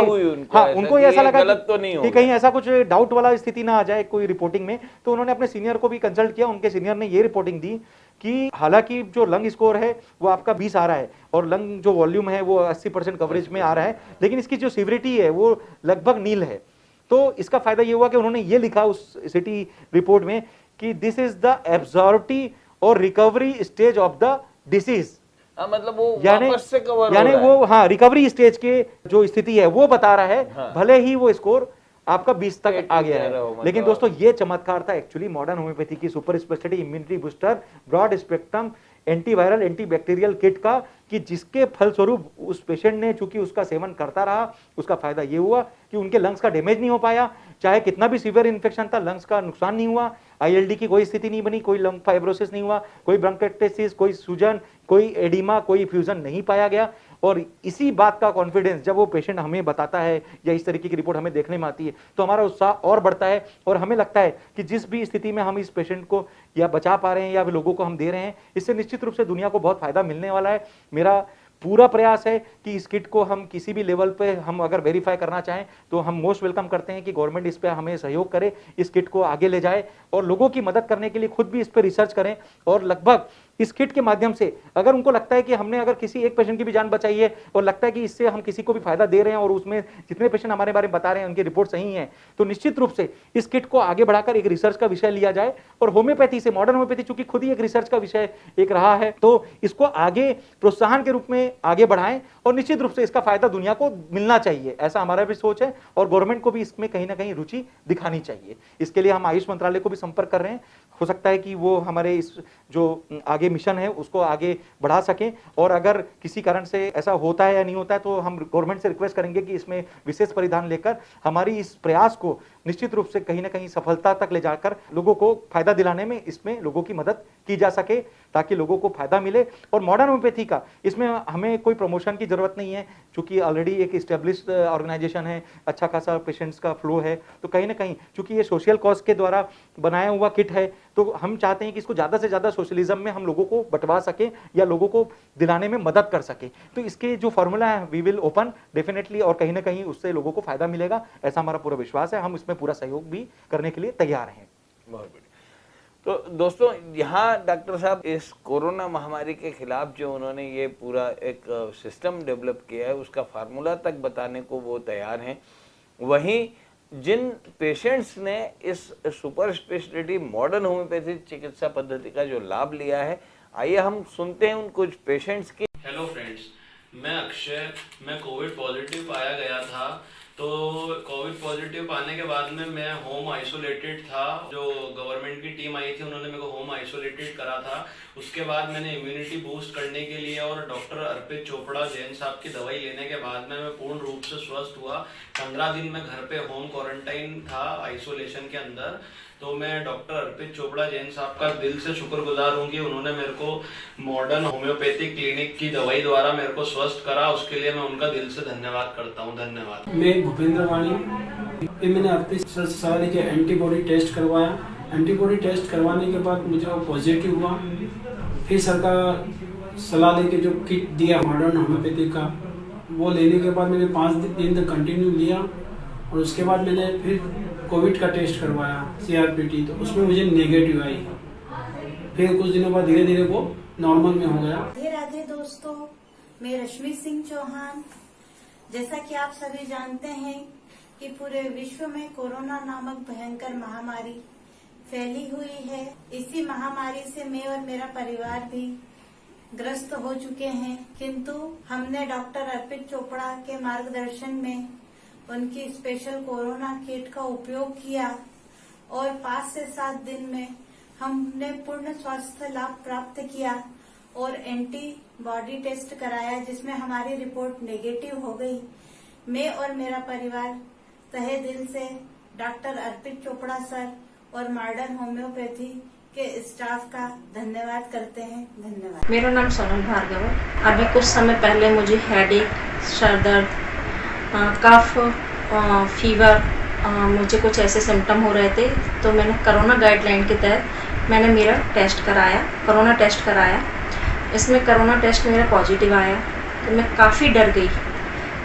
हाँ, उनको ऐसा लगा गलत तो नहीं कि कहीं ऐसा कुछ डाउट वाला स्थिति ना आ जाए कोई रिपोर्टिंग में। तो उन्होंने अपने सीनियर को भी कंसल्ट किया, उनके सीनियर ने ये रिपोर्टिंग दी कि हालांकि जो लंग स्कोर है वो आपका 20 आ रहा है और लंग जो वॉल्यूम है वो 80% कवरेज में आ रहा है, लेकिन इसकी जो सीवरिटी है वो लगभग नील है। तो इसका फायदा ये हुआ कि उन्होंने ये लिखा उस सिटी रिपोर्ट में कि दिस इज द एब्जॉर्बिटी और recovery stage of the disease. मतलब वो वापस से कवर यानी वो, हाँ, रिकवरी स्टेज के जो स्थिति है वो बता रहा है, हाँ। भले ही वो स्कोर आपका 20 तक आ गया है। लेकिन दोस्तों ये चमत्कार था एक्चुअली मॉडर्न होम्योपैथी की super speciality immunity booster broad spectrum antiviral antibacterial kit का, कि जिसके फलस्वरूप उस पेशेंट ने चूंकि उसका सेवन करता रहा, उसका फायदा ये हुआ कि उनके लंग्स का डैमेज नहीं हो पाया, चाहे कितना भी सीवियर इन्फेक्शन था लंग्स का नुकसान नहीं हुआ, ILD की कोई स्थिति नहीं बनी, कोई लंग फाइब्रोसिस नहीं हुआ, कोई ब्रोंकाइटिस, कोई सूजन, कोई एडिमा, कोई फ्यूजन नहीं पाया गया। और इसी बात का कॉन्फिडेंस जब वो पेशेंट हमें बताता है या इस तरीके की रिपोर्ट हमें देखने में आती है तो हमारा उत्साह और बढ़ता है, और हमें लगता है कि जिस भी स्थिति में हम इस पेशेंट को या बचा पा रहे हैं या लोगों को हम दे रहे हैं, इससे निश्चित रूप से दुनिया को बहुत फायदा मिलने वाला है। मेरा पूरा प्रयास है कि इस किट को हम किसी भी लेवल पे हम अगर वेरीफाई करना चाहें तो हम मोस्ट वेलकम करते हैं कि गवर्नमेंट इस पे हमें सहयोग करे, इस किट को आगे ले जाए और लोगों की मदद करने के लिए खुद भी इस पे रिसर्च करें। और लगभग इस किट के माध्यम से अगर उनको लगता है कि हमने अगर किसी एक पेशेंट की भी जान बचाई है और लगता है कि इससे हम किसी को भी फायदा दे रहे हैं और उसमें जितने पेशेंट हमारे बारे में बता रहे हैं उनकी रिपोर्ट सही है, तो निश्चित रूप से इस किट को आगे बढ़ाकर एक रिसर्च का विषय लिया जाए। और होम्योपैथी से, मॉडर्न होम्योपैथी चूंकि खुद ही एक रिसर्च का विषय एक रहा है, तो इसको आगे प्रोत्साहन के रूप में आगे बढ़ाएं और निश्चित रूप से इसका फायदा दुनिया को मिलना चाहिए, ऐसा हमारा भी सोच है। और गवर्नमेंट को भी इसमें कहीं ना कहीं रुचि दिखानी चाहिए। इसके लिए हम आयुष मंत्रालय को भी संपर्क कर रहे हैं, हो सकता है कि वो हमारे इस जो आगे मिशन है उसको आगे बढ़ा सकें। और अगर किसी कारण से ऐसा होता है या नहीं होता है तो हम गवर्नमेंट से रिक्वेस्ट करेंगे कि इसमें विशेष परिधान लेकर हमारी इस प्रयास को निश्चित रूप से कहीं ना कहीं सफलता तक ले जाकर लोगों को फायदा दिलाने में इसमें लोगों की मदद की जा सके, ताकि लोगों को फायदा मिले। और मॉडर्न होम्योपैथी का इसमें हमें कोई प्रमोशन की जरूरत नहीं है, क्योंकि ऑलरेडी एक एस्टेब्लिश्ड ऑर्गेनाइजेशन है, अच्छा खासा पेशेंट्स का फ्लो है। तो कहीं ना कहीं चूंकि ये सोशल कॉज के द्वारा बनाया हुआ किट है, तो हम चाहते हैं कि इसको ज्यादा से ज्यादा सोशलिज्म में हम लोगों को बंटवा सके या लोगों को दिलाने में मदद कर सके। तो इसके जो फॉर्मूला है वी विल ओपन डेफिनेटली, और कहीं ना कहीं उससे लोगों को फायदा मिलेगा, ऐसा हमारा पूरा विश्वास है। हम इसमें पूरा सहयोग भी करने के लिए तैयार हैं। बहुत बढ़िया। तो दोस्तों, यहाँ डॉक्टर साहब इस कोरोना महामारी के खिलाफ जो उन्होंने ये पूरा एक सिस्टम डेवलप किया है उसका फार्मूला तक बताने को वो तैयार हैं। वहीं जिन पेशेंट्स ने इस सुपर स्पेशलिटी मॉडर्न होम्योपैथी चिकित्सा पद्धति का जो लाभ लिया है, आइए हम सुनते हैं उन कुछ पेशेंट्स की। हेलो फ्रेंड्स, मैं अक्षय। मैं कोविड पॉजिटिव पाया गया था। तो कोविड पॉजिटिव पाने के बाद में मैं होम आइसोलेटेड था। जो गवर्नमेंट की टीम आई थी उन्होंने मेरे को होम आइसोलेटेड करा था। उसके बाद मैंने इम्यूनिटी बूस्ट करने के लिए और डॉक्टर अर्पित चोपड़ा जैन साहब की दवाई लेने के बाद में मैं पूर्ण रूप से स्वस्थ हुआ। 15 दिन मैं घर पे होम क्वारंटाइन था आइसोलेशन के अंदर। तो मैं डॉक्टर अर्पित चोपड़ा जैन साहब का दिल से शुक्रगुजार हूँ कि उन्होंने मेरे को मॉडर्न होम्योपैथिक क्लिनिक की दवाई द्वारा मेरे को स्वस्थ करा। उसके लिए मैं उनका दिल से धन्यवाद करता हूँ। धन्यवाद। मैं भूपेंद्र वाणी। फिर मैंने अर्पित सर के एंटीबॉडी टेस्ट करवाया। एंटीबॉडी टेस्ट करवाने के बाद मुझे वो पॉजिटिव हुआ। फिर सर का सलाह लेके जो किट दिया मॉडर्न होम्योपैथिक का, वो लेने के बाद मैंने 5 दिन तक कंटिन्यू लिया। और उसके बाद मैंने फिर कोविड का टेस्ट करवाया CRPT, तो उसमें मुझे नेगेटिव आई। फिर कुछ दिनों बाद धीरे धीरे वो नॉर्मल में हो गया। राधे राधे दोस्तों, मैं रश्मि सिंह चौहान। जैसा कि आप सभी जानते हैं कि पूरे विश्व में कोरोना नामक भयंकर महामारी फैली हुई है। इसी महामारी से मैं और मेरा परिवार भी ग्रस्त हो चुके हैं, किंतु हमने डॉक्टर अर्पित चोपड़ा के मार्गदर्शन में उनकी स्पेशल कोरोना किट का उपयोग किया और 5 से 7 दिन में हमने पूर्ण स्वास्थ्य लाभ प्राप्त किया और एंटीबॉडी टेस्ट कराया, जिसमें हमारी रिपोर्ट नेगेटिव हो गई। मैं और मेरा परिवार तहे दिल से डॉक्टर अर्पित चोपड़ा सर और मॉडर्न होम्योपैथी के स्टाफ का धन्यवाद करते हैं। धन्यवाद। मेरा नाम सोनल भार्गव है। अभी कुछ समय पहले मुझे हेडेक, सर दर्द, कफ, फीवर, मुझे कुछ ऐसे सिम्टम हो रहे थे, तो मैंने कोरोना गाइडलाइन के तहत मैंने मेरा टेस्ट कराया, कोरोना टेस्ट कराया। इसमें कोरोना टेस्ट मेरा पॉजिटिव आया, तो मैं काफ़ी डर गई।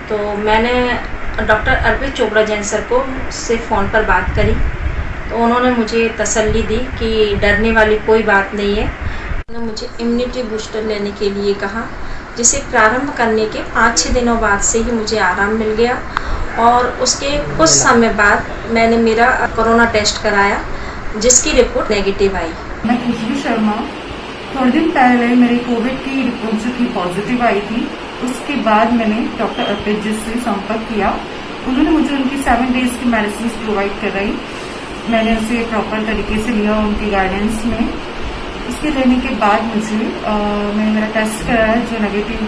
तो मैंने डॉक्टर अर्पित चोपड़ा जैन सर को से फ़ोन पर बात करी, तो उन्होंने मुझे तसल्ली दी कि डरने वाली कोई बात नहीं है। उन्होंने मुझे इम्यूनिटी बूस्टर लेने के लिए कहा, जिसे प्रारंभ करने के 5-6 दिनों बाद से ही मुझे आराम मिल गया और उसके कुछ समय बाद मैंने मेरा कोरोना टेस्ट कराया, जिसकी रिपोर्ट नेगेटिव आई। मैं खुशबू शर्मा। थोड़े दिन पहले मेरी कोविड की रिपोर्ट जो थी पॉजिटिव आई थी। उसके बाद मैंने डॉक्टर अर्पित जी से संपर्क किया। उन्होंने मुझे उनकी 7 डेज की मेडिसिन प्रोवाइड कराई। मैंने उसे प्रॉपर तरीके से लिया उनकी गाइडेंस में। उसके लेने के बाद मैंने मेरा टेस्ट कराया, जो नेगेटिव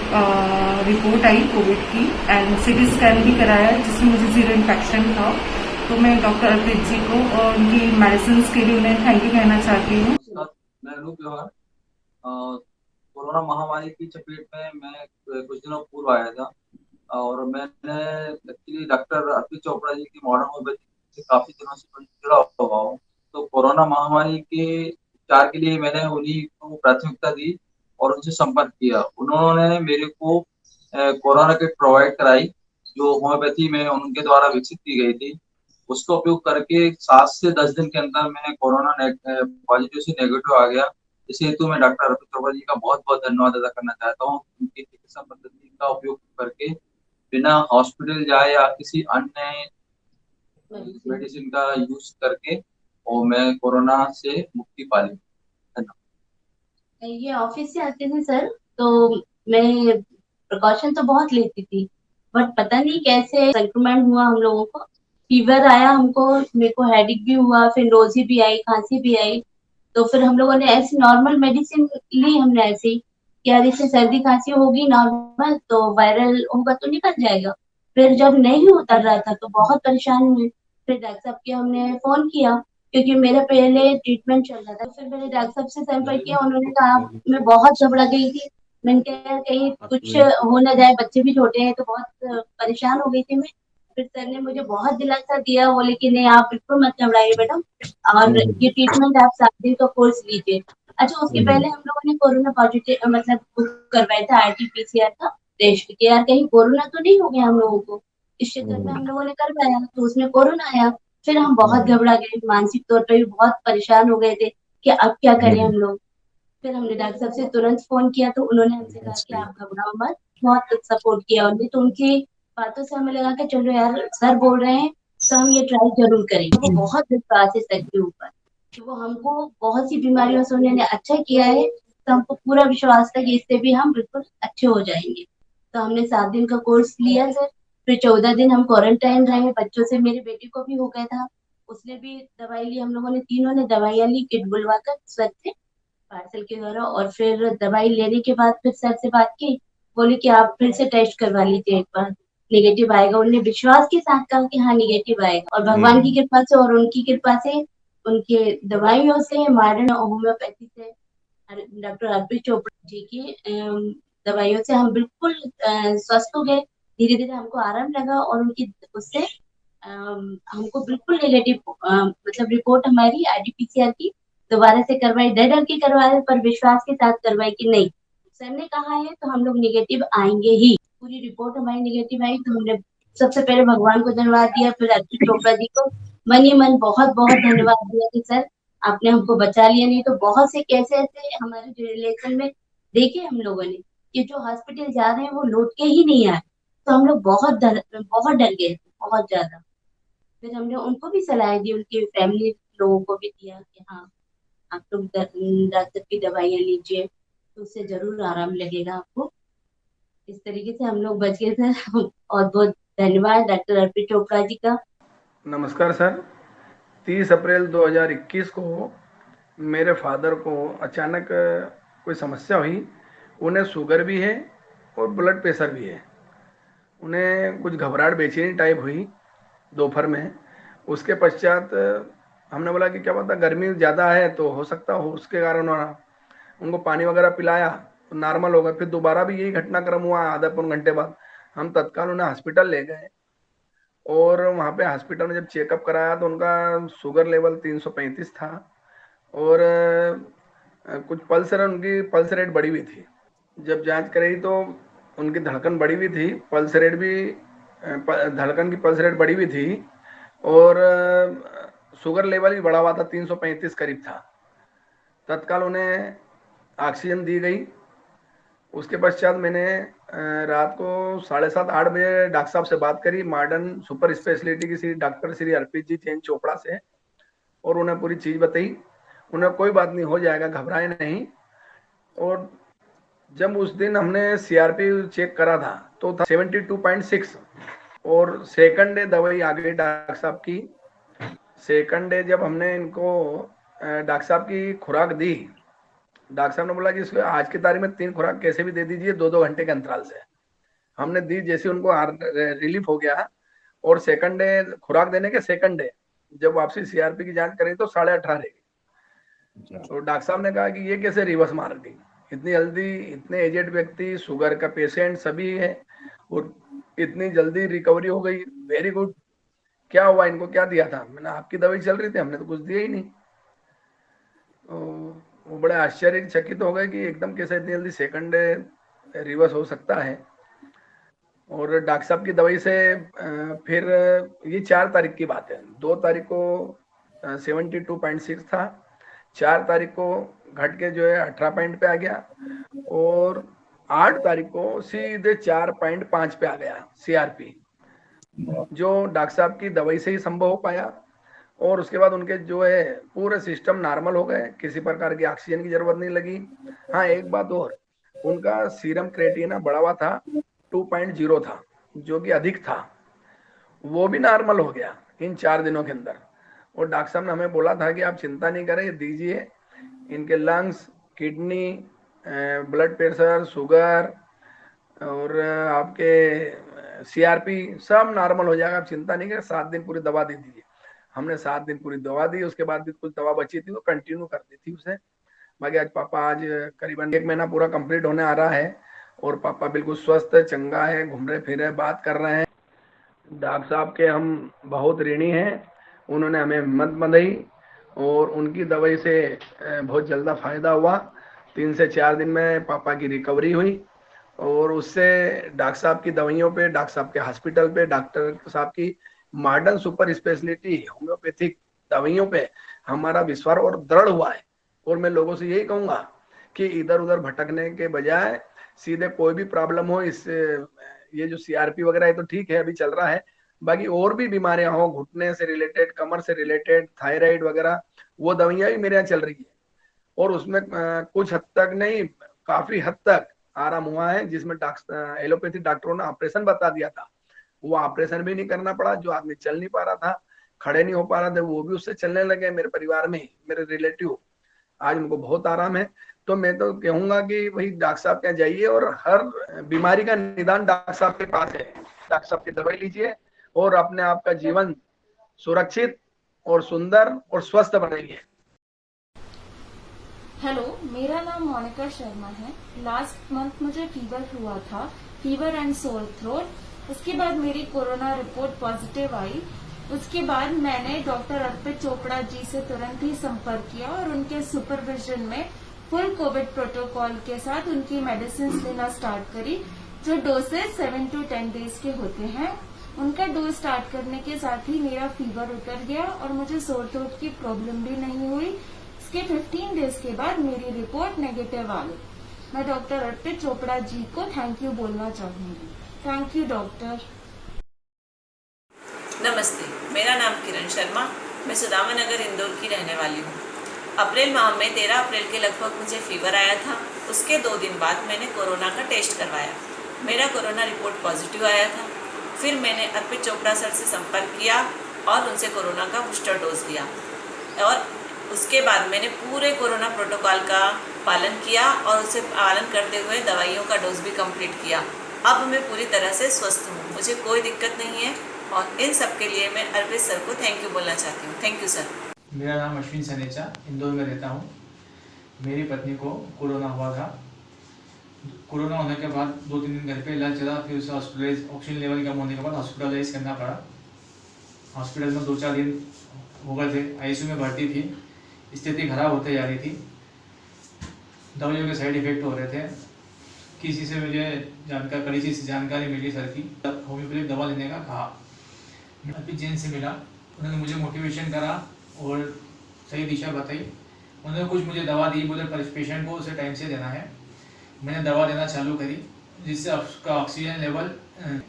रिपोर्ट आई कोविड की, एंड सीटी स्कैन भी कराया, जिसमें मुझे 0 इन्फेक्शन था। तो मैं डॉक्टर अर्पित जी को और उनकी मेडिसिन के लिए उन्हें थैंक यू कहना चाहती हूँ। मैं अनूप लोहार। कोरोना महामारी की चपेट में मैं कुछ दिनों पूर्व आया था और मैंने एक्चुअली डॉक्टर अर्पित चोपड़ा जी की मॉडर्न होम्योपैथी से काफी दिनों से जुड़ा हुआ हूँ। तो कोरोना महामारी के उपचार के लिए मैंने उन्हीं को प्राथमिकता दी और उनसे संपर्क किया। उन्होंने मेरे को कोरोना किट प्रोवाइड कराई, जो होम्योपैथी में उनके द्वारा विकसित की गई थी। उसका उपयोग करके 7 से 10 दिन के अंदर मैं कोरोना पॉजिटिव से नेगेटिव आ गया। इस हेतु मैं डॉक्टर अर्पित चोपड़ा जी का बहुत बहुत धन्यवाद अदा करना चाहता हूँ। उनकी चिकित्सा पद्धति का उपयोग करके बिना हॉस्पिटल जाए या किसी अन्य मेडिसिन का यूज करके और मैं कोरोना से मुक्ति पा ली। ये ऑफिस से आते थे सर, तो मैं प्रिकॉशन तो बहुत लेती थी, बट पता नहीं कैसे संक्रमण हुआ हम लोगों को। फीवर आया हमको, मेरे को हेडेक भी हुआ, फिर नोजी भी आई, खांसी भी आई। तो फिर हम लोगों ने ऐसी नॉर्मल मेडिसिन ली, हमने ऐसे ही क्या, जैसे सर्दी खांसी होगी नॉर्मल, तो वायरल होगा तो निकल जाएगा। फिर जब नहीं उतर रहा था तो बहुत परेशान हुए। फिर डॉक्टर साहब के हमने फोन किया, क्योंकि मेरा पहले ट्रीटमेंट चल रहा था। फिर मैंने डॉक्टर साहब से संपर्क किया, उन्होंने कहा, मैं बहुत घबरा गई थी। मैंने कहा कहीं कुछ हो ना जाए, बच्चे भी छोटे हैं, तो बहुत परेशान हो गई थी मैं। फिर सर ने मुझे बहुत दिलासा दिया, बोले कि नहीं आप बिल्कुल मत घबराइए मैडम, और ये ट्रीटमेंट आप 7 दिन का कोर्स लीजिए। अच्छा, उसके पहले हम लोगों ने कोरोना पॉजिटिव मतलब बुक करवाया था RT-PCR का टेस्ट, कि यार कहीं कोरोना तो नहीं हो गया हम लोगों को। इस चक्कर में हम लोगों ने करवाया, तो उसमें कोरोना आया। फिर हम बहुत घबरा गए, मानसिक तौर पर भी बहुत परेशान हो गए थे कि अब क्या करें हम लोग। फिर हमने डॉक्टर साहब से तुरंत फोन किया, तो उन्होंने हमसे कहा कि आप घबराओ मत, बहुत सपोर्ट किया उन्होंने। तो उनकी बातों से हमें लगा कि चलो यार सर बोल रहे हैं तो हम ये ट्राई जरूर करेंगे। वो बहुत विश्वास है सर के ऊपर, तो वो हमको बहुत सी बीमारियों से उन्होंने अच्छा किया है, तो हमको पूरा विश्वास था कि इससे भी हम बिल्कुल अच्छे हो जाएंगे। तो हमने 7 दिन का कोर्स लिया सर। फिर 14 दिन हम क्वारंटाइन रहे बच्चों से। मेरे बेटे को भी हो गया था, उसने भी दवाई ली। हम लोगों ने तीनों ने दवाइयाँ ली, किट बुलवा कर सर से पार्सल के द्वारा। और फिर दवाई लेने के बाद फिर सर से बात की, बोले कि आप फिर से टेस्ट करवा लीजिए, एक बार नेगेटिव आएगा। उन्होंने विश्वास के साथ कहा कि हाँ नेगेटिव आएगा, और भगवान की कृपा से और उनकी कृपा से, उनके दवाइयों से, मॉडर्न होम्योपैथी से, डॉक्टर अर्पित चोपड़ा जी की दवाइयों से हम बिल्कुल स्वस्थ हो गए। धीरे धीरे हमको आराम लगा, और उनकी उससे हमको बिल्कुल नेगेटिव मतलब रिपोर्ट हमारी RT-PCR की दोबारा से करवाई, डर डर के करवाए पर विश्वास के साथ करवाई कि नहीं सर ने कहा है तो हम लोग नेगेटिव आएंगे ही। पूरी रिपोर्ट हमारी नेगेटिव आई, तो हमने सबसे पहले भगवान को धन्यवाद दिया, फिर अर्पित चोपड़ा जी को मन ही मन बहुत बहुत धन्यवाद दिया कि सर आपने हमको बचा लिया। नहीं तो बहुत से कैसे ऐसे हमारे रिलेशन में देखे हम लोगों ने कि जो हॉस्पिटल जा रहे हैं वो लौट के ही नहीं आए। तो हम लोग बहुत डर गए थे, बहुत ज्यादा। फिर हमने उनको भी सलाह दी, उनकी फैमिली लोगों को भी दिया कि हाँ आप लोग डॉक्टर की दवाइयाँ लीजिए, तो उससे जरूर आराम लगेगा आपको। इस तरीके से हम लोग बच गए थे। और बहुत धन्यवाद डॉक्टर अर्पित चोपड़ा जी का। नमस्कार सर। 30 अप्रैल 2021 को मेरे फादर को अचानक कोई समस्या हुई। उन्हें शुगर भी है और ब्लड प्रेशर भी है। उन्हें कुछ घबराहट बेचैनी टाइप हुई दोपहर में। उसके पश्चात हमने बोला कि क्या पता गर्मी ज़्यादा है तो हो सकता हो उसके कारण होना। उनको पानी वगैरह पिलाया तो नॉर्मल हो गया। फिर दोबारा भी यही घटनाक्रम हुआ आधा पौन घंटे बाद। हम तत्काल उन्हें हॉस्पिटल ले गए और वहाँ पे हॉस्पिटल में जब चेकअप कराया तो उनका शुगर लेवल 335 था और कुछ उनकी पल्स रेट बढ़ी हुई थी। जब जांच कराई तो उनकी धड़कन बढ़ी हुई थी, पल्स रेट भी धड़कन की पल्स रेट बढ़ी हुई थी और शुगर लेवल भी बढ़ा हुआ था, 335 करीब था। तत्काल उन्हें ऑक्सीजन दी गई। उसके पश्चात मैंने रात को 7:30-8 बजे डॉक्टर साहब से बात करी, मॉडर्न सुपर स्पेशलिटी की डॉक्टर श्री अर्पित जी जैन चोपड़ा से, और उन्हें पूरी चीज बताई। उन्हें कोई बात नहीं, हो जाएगा, घबराए नहीं। और जब उस दिन हमने सीआरपी चेक करा था तो था 72.6 और सेकंड डे दवाई आ गई डॉक्टर साहब की। सेकंड डे जब हमने इनको डॉक्टर साहब की खुराक दी, डॉक्टर साहब ने बोला कि इसको आज की तारीख में 3 खुराक कैसे भी दे दीजिए 2-2 घंटे के अंतराल से। हमने दी, जैसे उनको रिलीफ हो गया और सेकंड डे खुराक देने के सेकंड डे जब वापसी सीआरपी की जांच करी तो 18.5 रही। तो डॉक्टर साहब ने कहा कि ये कैसे रिवर्स मार गई इतनी जल्दी, इतने एजेड व्यक्ति, शुगर का पेशेंट सभी है और इतनी जल्दी रिकवरी हो गई, वेरी गुड। क्या हुआ, इनको क्या दिया था? मैंने आपकी दवाई चल रही थी, हमने तो कुछ दिया ही नहीं। तो वो बड़े आश्चर्यचकित हो गए कि एकदम कैसे इतनी जल्दी सेकंड डे रिवर्स हो सकता है। और डॉक्टर साहब की दवाई से फिर ये 4 तारीख की बात है। 2 तारीख को 72.6 था, 4 तारीख को घट के जो है 18 पॉइंट पे आ गया और 8 तारीख को सीधे 4.5 पे आ गया सीआरपी, जो डॉक्टर साहब की दवाई से ही संभव हो पाया। और उसके बाद उनके जो है पूरे सिस्टम नॉर्मल हो गए, किसी प्रकार की ऑक्सीजन की जरूरत नहीं लगी। हाँ, एक बात और, उनका सीरम क्रिएटिनिन बढ़ा हुआ था, 2.0 था, जो कि अधिक था, वो भी नॉर्मल हो गया इन 4 दिनों के अंदर। और डॉक्टर साहब ने हमें बोला था कि आप चिंता नहीं करें, दीजिए, इनके lungs, kidney, blood pressure, sugar और आपके सीआरपी सब नॉर्मल हो जाएगा, आप चिंता नहीं करें, 7 दिन पूरी दवा दे दीजिए। हमने 7 दिन पूरी दवा दी, उसके बाद भी कुछ दवा बची थी वो कंटिन्यू कर दी थी उसे। बाकी आज पापा आज करीबन 1 महीना पूरा कंप्लीट होने आ रहा है और पापा बिल्कुल स्वस्थ है, चंगा है, घूम रहे फिर रहे, बात कर रहे हैं। डॉक्टर साहब के हम बहुत ऋणी हैं, उन्होंने हमें हिम्मत बंधाई और उनकी दवाई से बहुत जल्दा फायदा हुआ। 3 से 4 दिन में पापा की रिकवरी हुई और उससे डॉक्टर साहब की दवाइयों पे, डॉक्टर साहब के हॉस्पिटल पे, डॉक्टर साहब की मॉडर्न सुपर स्पेशलिटी होम्योपैथिक दवाइयों पे हमारा विश्वास और दृढ़ हुआ है। और मैं लोगों से यही कहूंगा कि इधर उधर भटकने के बजाय सीधे कोई भी प्रॉब्लम हो, इससे ये जो सीआरपी वगैरह है तो ठीक है अभी चल रहा है, बाकी और भी बीमारियां हो, घुटने से रिलेटेड, कमर से रिलेटेड, थायराइड वगैरह, वो दवाइयां भी मेरे यहाँ चल रही है और उसमें कुछ हद तक नहीं, काफी हद तक आराम हुआ है। जिसमें एलोपैथी डॉक्टरों ने ऑपरेशन बता दिया था, वो ऑपरेशन भी नहीं करना पड़ा। जो आदमी चल नहीं पा रहा था, खड़े नहीं हो पा रहा था, वो भी उससे चलने लगे। मेरे परिवार में मेरे रिलेटिव, आज उनको बहुत आराम है। तो मैं तो कहूंगा कि वही डॉक्टर साहब के यहाँ जाइए और हर बीमारी का निदान डॉक्टर साहब के पास है। डॉक्टर साहब की दवाई लीजिए और अपने आप का जीवन सुरक्षित और सुंदर और स्वस्थ बनाइए। हेलो, मेरा नाम मोनिका शर्मा है। लास्ट मंथ मुझे फीवर हुआ था, फीवर एंड सोर थ्रोट। उसके बाद मेरी कोरोना रिपोर्ट पॉजिटिव आई। उसके बाद मैंने डॉक्टर अर्पित चोपड़ा जी से तुरंत ही संपर्क किया और उनके सुपरविजन में फुल कोविड प्रोटोकॉल के साथ उनकी मेडिसिन लेना स्टार्ट करी, जो डोसेज 7 to 10 डेज के होते हैं। उनका डोज स्टार्ट करने के साथ ही मेरा फीवर उतर गया और मुझे सोर थ्रोट की प्रॉब्लम भी नहीं हुई। इसके 15 डेज के बाद मेरी रिपोर्ट नेगेटिव आ गई। मैं डॉक्टर अर्पित चोपड़ा जी को थैंक यू बोलना चाहूंगी। Thank you doctor. नमस्ते, मेरा नाम किरण शर्मा, मैं सुदामा नगर इंदौर की रहने वाली हूँ। अप्रैल माह में 13 अप्रैल के लगभग मुझे फीवर आया था। उसके 2 दिन बाद मैंने कोरोना का टेस्ट करवाया, मेरा कोरोना रिपोर्ट पॉजिटिव आया था। फिर मैंने अर्पित चोपड़ा सर से संपर्क किया और उनसे कोरोना का बूस्टर डोज लिया और उसके बाद मैंने पूरे कोरोना प्रोटोकॉल का पालन किया और उसे पालन करते हुए दवाइयों का डोज भी कंप्लीट किया। अब मैं पूरी तरह से स्वस्थ हूँ, मुझे कोई दिक्कत नहीं है और इन सब के लिए मैं अर्पित सर को थैंक यू बोलना चाहती हूँ। Thank you sir. मेरा नाम अश्विन सनेचा, इंदौर में रहता हूँ। मेरी पत्नी को कोरोना हुआ था। कोरोना होने के बाद 2-3 दिन घर पे इलाज चला, फिर उसे हॉस्पिटलाइज, ऑक्सीजन लेवल कम होने के बाद हॉस्पिटलाइज करना पड़ा। हॉस्पिटल में 2-4 दिन हो गए थे, आईसीयू में भर्ती थी। स्थिति खराब होते जा रही थी, दवाइयों के साइड इफेक्ट हो रहे थे। किसी से मुझे कड़ी चीज जानकारी मिली सर की, होम्योपैथिक दवा लेने का कहा। अभी जैन से मिला, उन्होंने मुझे मोटिवेशन करा और सही दिशा बताई। उन्होंने कुछ मुझे दवा दी, बोले पेशेंट को उसे टाइम से देना है। मैंने दवा देना चालू करी, जिससे उसका ऑक्सीजन लेवल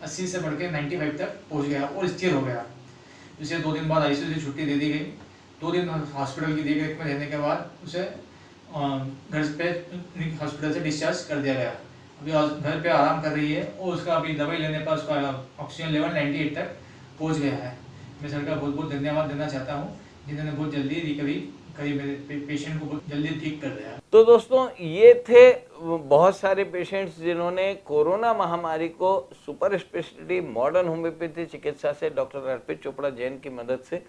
80 से बढ़ के 95 तक पहुंच गया और स्थिर हो गया। उसे 2 दिन बाद आईसीयू से छुट्टी दे दी गई। 2 दिन हॉस्पिटल की देखरेख में रहने के बाद उसे घर पे हॉस्पिटल से डिस्चार्ज कर दिया गया। अभी घर पे आराम कर रही है और उसका अभी दवाई लेने पर उसका ऑक्सीजन लेवल 98 तक पहुंच गया है। मैं सर का बहुत बहुत धन्यवाद देना चाहता हूँ, जिन्होंने बहुत जल्दी रिकवरी करी, मेरे पेशेंट को बहुत जल्दी ठीक कर दिया। तो दोस्तों, ये थे बहुत सारे पेशेंट्स जिन्होंने कोरोना महामारी को सुपर स्पेशलिटी मॉडर्न होम्योपैथी चिकित्सा से डॉक्टर अर्पित चोपड़ा जैन की मदद से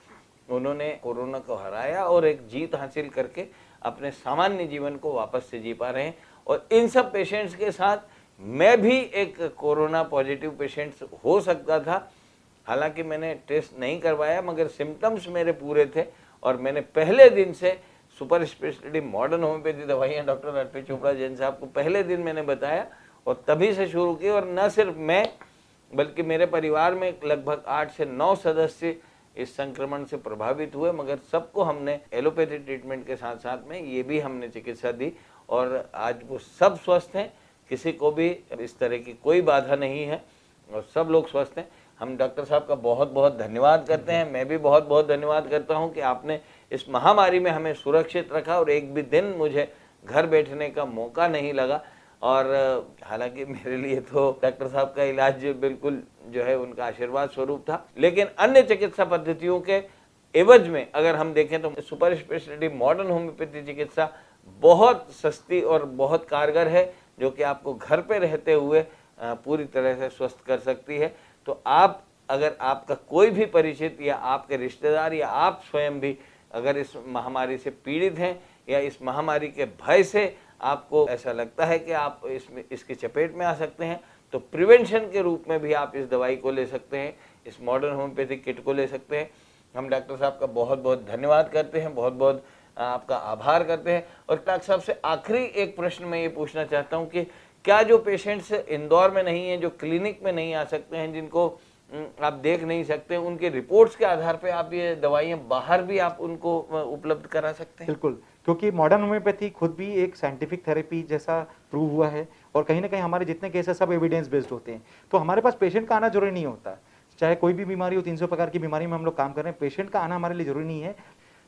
उन्होंने कोरोना को हराया और एक जीत हासिल करके अपने सामान्य जीवन को वापस से जी पा रहे हैं। और इन सब पेशेंट्स के साथ मैं भी एक कोरोना पॉजिटिव पेशेंट्स हो सकता था। हालांकि मैंने टेस्ट नहीं करवाया, मगर सिम्टम्स मेरे पूरे थे और मैंने पहले दिन से सुपर स्पेशलिटी मॉडर्न होम्योपैथी दवाइयाँ डॉक्टर अर्पित चोपड़ा जैन साहब को पहले दिन मैंने बताया और तभी से शुरू की। और न सिर्फ मैं, बल्कि मेरे परिवार में लगभग 8 से 9 सदस्य इस संक्रमण से प्रभावित हुए, मगर सबको हमने एलोपैथी ट्रीटमेंट के साथ साथ में ये भी हमने चिकित्सा दी और आज वो सब स्वस्थ हैं। किसी को भी इस तरह की कोई बाधा नहीं है और सब लोग स्वस्थ हैं। हम डॉक्टर साहब का बहुत बहुत धन्यवाद करते हैं। मैं भी बहुत बहुत धन्यवाद करता हूं कि आपने इस महामारी में हमें सुरक्षित रखा और एक भी दिन मुझे घर बैठने का मौका नहीं लगा। और हालांकि मेरे लिए तो डॉक्टर साहब का इलाज बिल्कुल जो है उनका आशीर्वाद स्वरूप था, लेकिन अन्य चिकित्सा पद्धतियों के एवज में अगर हम देखें तो सुपर स्पेशलिटी मॉडर्न होम्योपैथी चिकित्सा बहुत सस्ती और बहुत कारगर है, जो कि आपको घर पे रहते हुए पूरी तरह से स्वस्थ कर सकती है। तो आप, अगर आपका कोई भी परिचित या आपके रिश्तेदार या आप स्वयं भी अगर इस महामारी से पीड़ित हैं या इस महामारी के भय से आपको ऐसा लगता है कि आप इसकी चपेट में आ सकते हैं, तो प्रिवेंशन के रूप में भी आप इस दवाई को ले सकते हैं, इस मॉडर्न होम्योपैथिक किट को ले सकते हैं। हम डॉक्टर साहब का बहुत बहुत धन्यवाद करते हैं, बहुत बहुत आपका आभार करते हैं। और डॉक्टर साहब से आखिरी एक प्रश्न मैं ये पूछना चाहता हूँ कि क्या जो पेशेंट्स इंदौर में नहीं हैं, जो क्लिनिक में नहीं आ सकते हैं, जिनको आप देख नहीं सकते, उनके रिपोर्ट्स के आधार पे आप ये दवाइयाँ बाहर भी आप उनको उपलब्ध करा सकते हैं? बिल्कुल, क्योंकि मॉडर्न होम्योपैथी खुद भी एक साइंटिफिक थेरेपी जैसा प्रूव हुआ है और कहीं ना कहीं हमारे जितने केसेस सब एविडेंस बेस्ड होते हैं। तो हमारे पास पेशेंट का आना जरूरी नहीं होता, चाहे कोई भी बीमारी हो, 300 प्रकार की बीमारी में हम लोग काम कर रहे हैं, पेशेंट का आना हमारे लिए जरूरी नहीं है।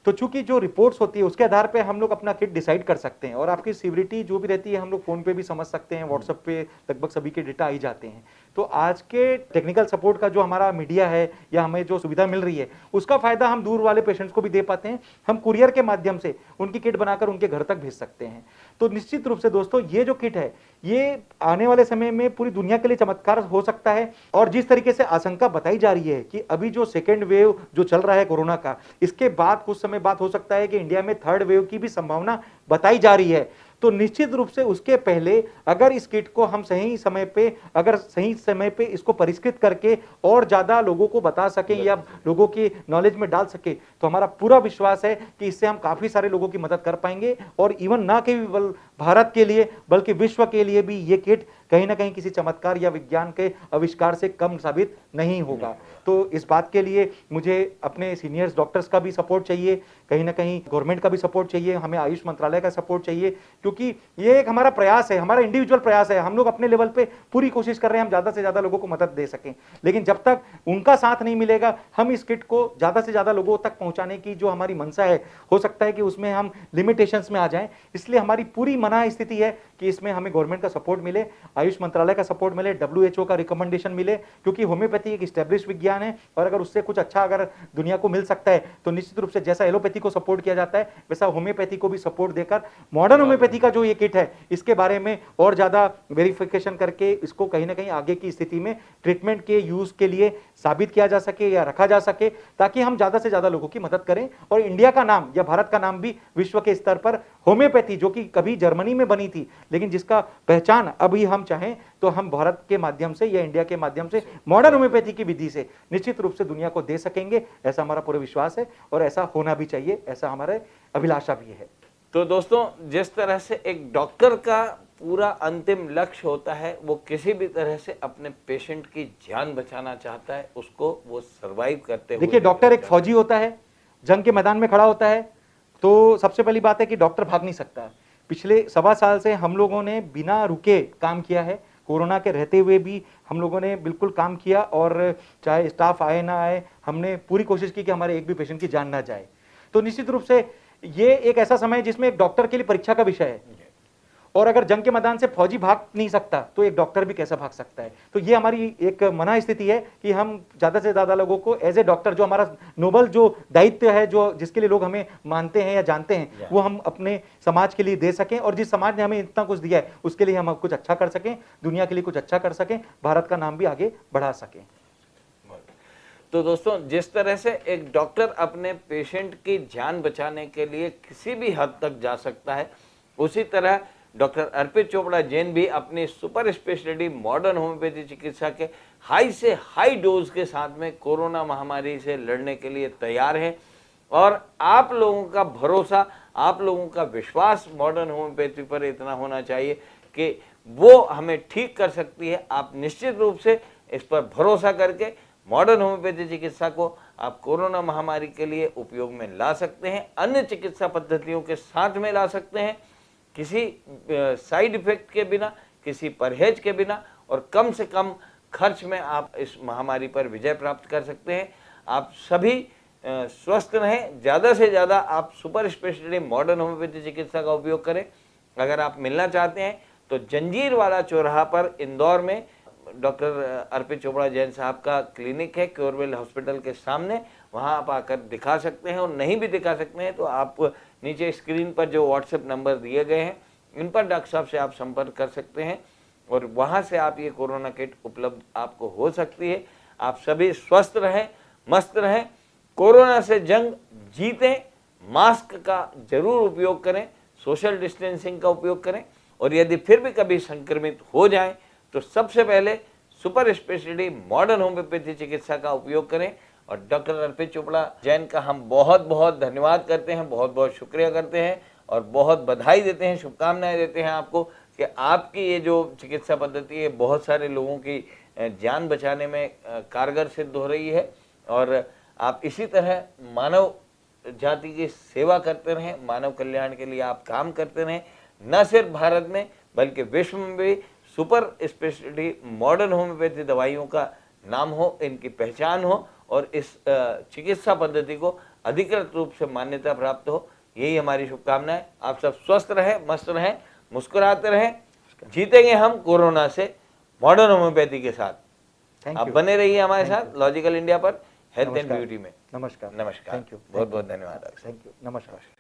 तो चूंकि जो रिपोर्ट्स होती है उसके आधार पे हम लोग अपना किट डिसाइड कर सकते हैं और आपकी सीवियरिटी जो भी रहती है हम लोग फोन पे भी समझ सकते हैं, व्हाट्सएप पे लगभग सभी के डेटा आई जाते हैं। तो आज के टेक्निकल सपोर्ट का जो हमारा मीडिया है या हमें जो सुविधा मिल रही है उसका फायदा हम दूर वाले पेशेंट्स को भी दे पाते हैं। हम कुरियर के माध्यम से उनकी किट बनाकर उनके घर तक भेज सकते हैं। तो निश्चित रूप से दोस्तों, ये जो किट है ये आने वाले समय में पूरी दुनिया के लिए चमत्कार हो सकता है। और जिस तरीके से आशंका बताई जा रही है कि अभी जो सेकेंड वेव जो चल रहा है कोरोना का, इसके बाद कुछ समय बाद हो सकता है कि इंडिया में थर्ड वेव की भी संभावना बताई जा रही है। तो निश्चित रूप से उसके पहले अगर इस किट को हम सही समय पे इसको परिष्कृत करके और ज्यादा लोगों को बता सकें या लोगों की नॉलेज में डाल सके, तो हमारा पूरा विश्वास है कि इससे हम काफी सारे लोगों की मदद कर पाएंगे। और इवन ना केवल भारत के लिए बल्कि विश्व के लिए भी ये किट कहीं ना कहीं किसी चमत्कार या विज्ञान के आविष्कार से कम साबित नहीं होगा। तो इस बात के लिए मुझे अपने सीनियर्स डॉक्टर्स का भी सपोर्ट चाहिए, कहीं ना कहीं गवर्नमेंट का भी सपोर्ट चाहिए, हमें आयुष मंत्रालय का सपोर्ट चाहिए, क्योंकि ये एक हमारा प्रयास है, हमारा इंडिविजुअल प्रयास है। हम लोग अपने लेवल पे पूरी कोशिश कर रहे हैं हम ज्यादा से ज्यादा लोगों को मदद दे सकें, लेकिन जब तक उनका साथ नहीं मिलेगा हम इस किट को ज्यादा से ज्यादा लोगों तक पहुंचाने की जो हमारी मंशा है, हो सकता है कि उसमें हम लिमिटेशंस में आ जाएं। इसलिए हमारी पूरी मना स्थिति है कि इसमें हमें गवर्नमेंट का सपोर्ट मिले, आयुष मंत्रालय का सपोर्ट मिले, WHO का रिकमेंडेशन मिले, क्योंकि होम्योपैथी एक स्टैब्लिश विज्ञान है और अगर उससे कुछ अच्छा अगर दुनिया को मिल सकता है तो निश्चित रूप से जैसा एलोपैथी को सपोर्ट किया जाता है वैसा होम्योपैथी को भी सपोर्ट देकर मॉडर्न होम्योपैथी का जो ये किट है इसके बारे में और ज्यादा वेरिफिकेशन करके इसको कहीं ना कहीं आगे की स्थिति में ट्रीटमेंट के यूज के लिए साबित किया जा सके या रखा जा सके, ताकि हम ज्यादा से ज्यादा लोगों की मदद करें और इंडिया का नाम या भारत का नाम भी विश्व के स्तर पर होम्योपैथी, जो कि कभी जर्मनी में बनी थी लेकिन जिसका पहचान अभी हम चाहें तो हम भारत के माध्यम से या इंडिया के माध्यम से मॉडर्न होम्योपैथी की विधि से निश्चित रूप से दुनिया को दे सकेंगे, ऐसा हमारा पूरा विश्वास है और ऐसा होना भी चाहिए, ऐसा हमारे अभिलाषा भी है। तो दोस्तों, जिस तरह से एक डॉक्टर का पूरा अंतिम लक्ष्य होता है वो किसी भी तरह से अपने पेशेंट की जान बचाना चाहता है, उसको वो सरवाइव करते हुए। देखिए, डॉक्टर एक फौजी होता है, जंग के मैदान में खड़ा होता है, तो सबसे पहली बात है कि डॉक्टर भाग नहीं सकता। पिछले 1.25 साल से हम लोगों ने बिना रुके काम किया है, कोरोना के रहते हुए भी हम लोगों ने बिल्कुल काम किया और चाहे स्टाफ आए ना आए, हमने पूरी कोशिश की कि हमारे एक भी पेशेंट की जान ना जाए। तो निश्चित रूप से ये एक ऐसा समय है जिसमें एक डॉक्टर के लिए परीक्षा का विषय है, और अगर जंग के मैदान से फौजी भाग नहीं सकता तो एक डॉक्टर भी कैसा भाग सकता है। तो ये हमारी एक मना स्थिति है कि हम ज्यादा से ज्यादा लोगों को एज ए डॉक्टर, जो हमारा नोबल जो दायित्व है, जो जिसके लिए लोग हमें मानते हैं या जानते हैं, वो हम अपने समाज के लिए दे सकें, और जिस समाज ने हमें इतना कुछ दिया है उसके लिए हम कुछ अच्छा कर सकें, दुनिया के लिए कुछ अच्छा कर सकें, भारत का नाम भी आगे बढ़ा सकें। तो दोस्तों, जिस तरह से एक डॉक्टर अपने पेशेंट की जान बचाने के लिए किसी भी हद तक जा सकता है, उसी तरह डॉक्टर अर्पित चोपड़ा जैन भी अपनी सुपर स्पेशलिटी मॉडर्न होम्योपैथी चिकित्सा के हाई से हाई डोज के साथ में कोरोना महामारी से लड़ने के लिए तैयार हैं। और आप लोगों का भरोसा, आप लोगों का विश्वास मॉडर्न होम्योपैथी पर इतना होना चाहिए कि वो हमें ठीक कर सकती है। आप निश्चित रूप से इस पर भरोसा करके मॉडर्न होम्योपैथी चिकित्सा को आप कोरोना महामारी के लिए उपयोग में ला सकते हैं, अन्य चिकित्सा पद्धतियों के साथ में ला सकते हैं, किसी साइड इफेक्ट के बिना, किसी परहेज के बिना, और कम से कम खर्च में आप इस महामारी पर विजय प्राप्त कर सकते हैं। आप सभी स्वस्थ रहें, ज़्यादा से ज़्यादा आप सुपर स्पेशलिटी मॉडर्न होम्योपैथी चिकित्सा का उपयोग करें। अगर आप मिलना चाहते हैं तो जंजीर वाला चौराहा पर इंदौर में डॉक्टर अर्पित चोपड़ा जैन साहब का क्लिनिक है, क्योरवेल हॉस्पिटल के सामने, वहाँ आप आकर दिखा सकते हैं। और नहीं भी दिखा सकते हैं तो आप नीचे स्क्रीन पर जो व्हाट्सएप नंबर दिए गए हैं इन पर डॉक्टर साहब से आप संपर्क कर सकते हैं और वहाँ से आप ये कोरोना किट उपलब्ध आपको हो सकती है। आप सभी स्वस्थ रहें, मस्त रहें, कोरोना से जंग जीतें, मास्क का जरूर उपयोग करें, सोशल डिस्टेंसिंग का उपयोग करें, और यदि फिर भी कभी संक्रमित हो जाएं तो सबसे पहले सुपर स्पेशलिटी मॉडर्न होम्योपैथी चिकित्सा का उपयोग करें। और डॉक्टर अर्पित चोपड़ा जैन का हम बहुत बहुत धन्यवाद करते हैं, बहुत बहुत शुक्रिया करते हैं और बहुत बधाई देते हैं, शुभकामनाएं देते हैं आपको कि आपकी ये जो चिकित्सा पद्धति है बहुत सारे लोगों की जान बचाने में कारगर सिद्ध हो रही है। और आप इसी तरह मानव जाति की सेवा करते रहें, मानव कल्याण के लिए आप काम करते रहें, न सिर्फ भारत में बल्कि विश्व में भी सुपर स्पेशलिटी मॉडर्न होम्योपैथी दवाइयों का नाम हो, इनकी पहचान हो और इस चिकित्सा पद्धति को अधिकृत रूप से मान्यता प्राप्त हो। यही हमारी शुभकामनाएं। आप सब स्वस्थ रहें, मस्त रहें, मुस्कुराते रहें, जीतेंगे हम कोरोना से मॉडर्न होम्योपैथी के साथ। आप बने रहिए हमारे साथ लॉजिकल इंडिया पर, हेल्थ एंड ब्यूटी में। नमस्कार। नमस्कार, थैंक यू, बहुत बहुत धन्यवाद। थैंक यू, नमस्कार।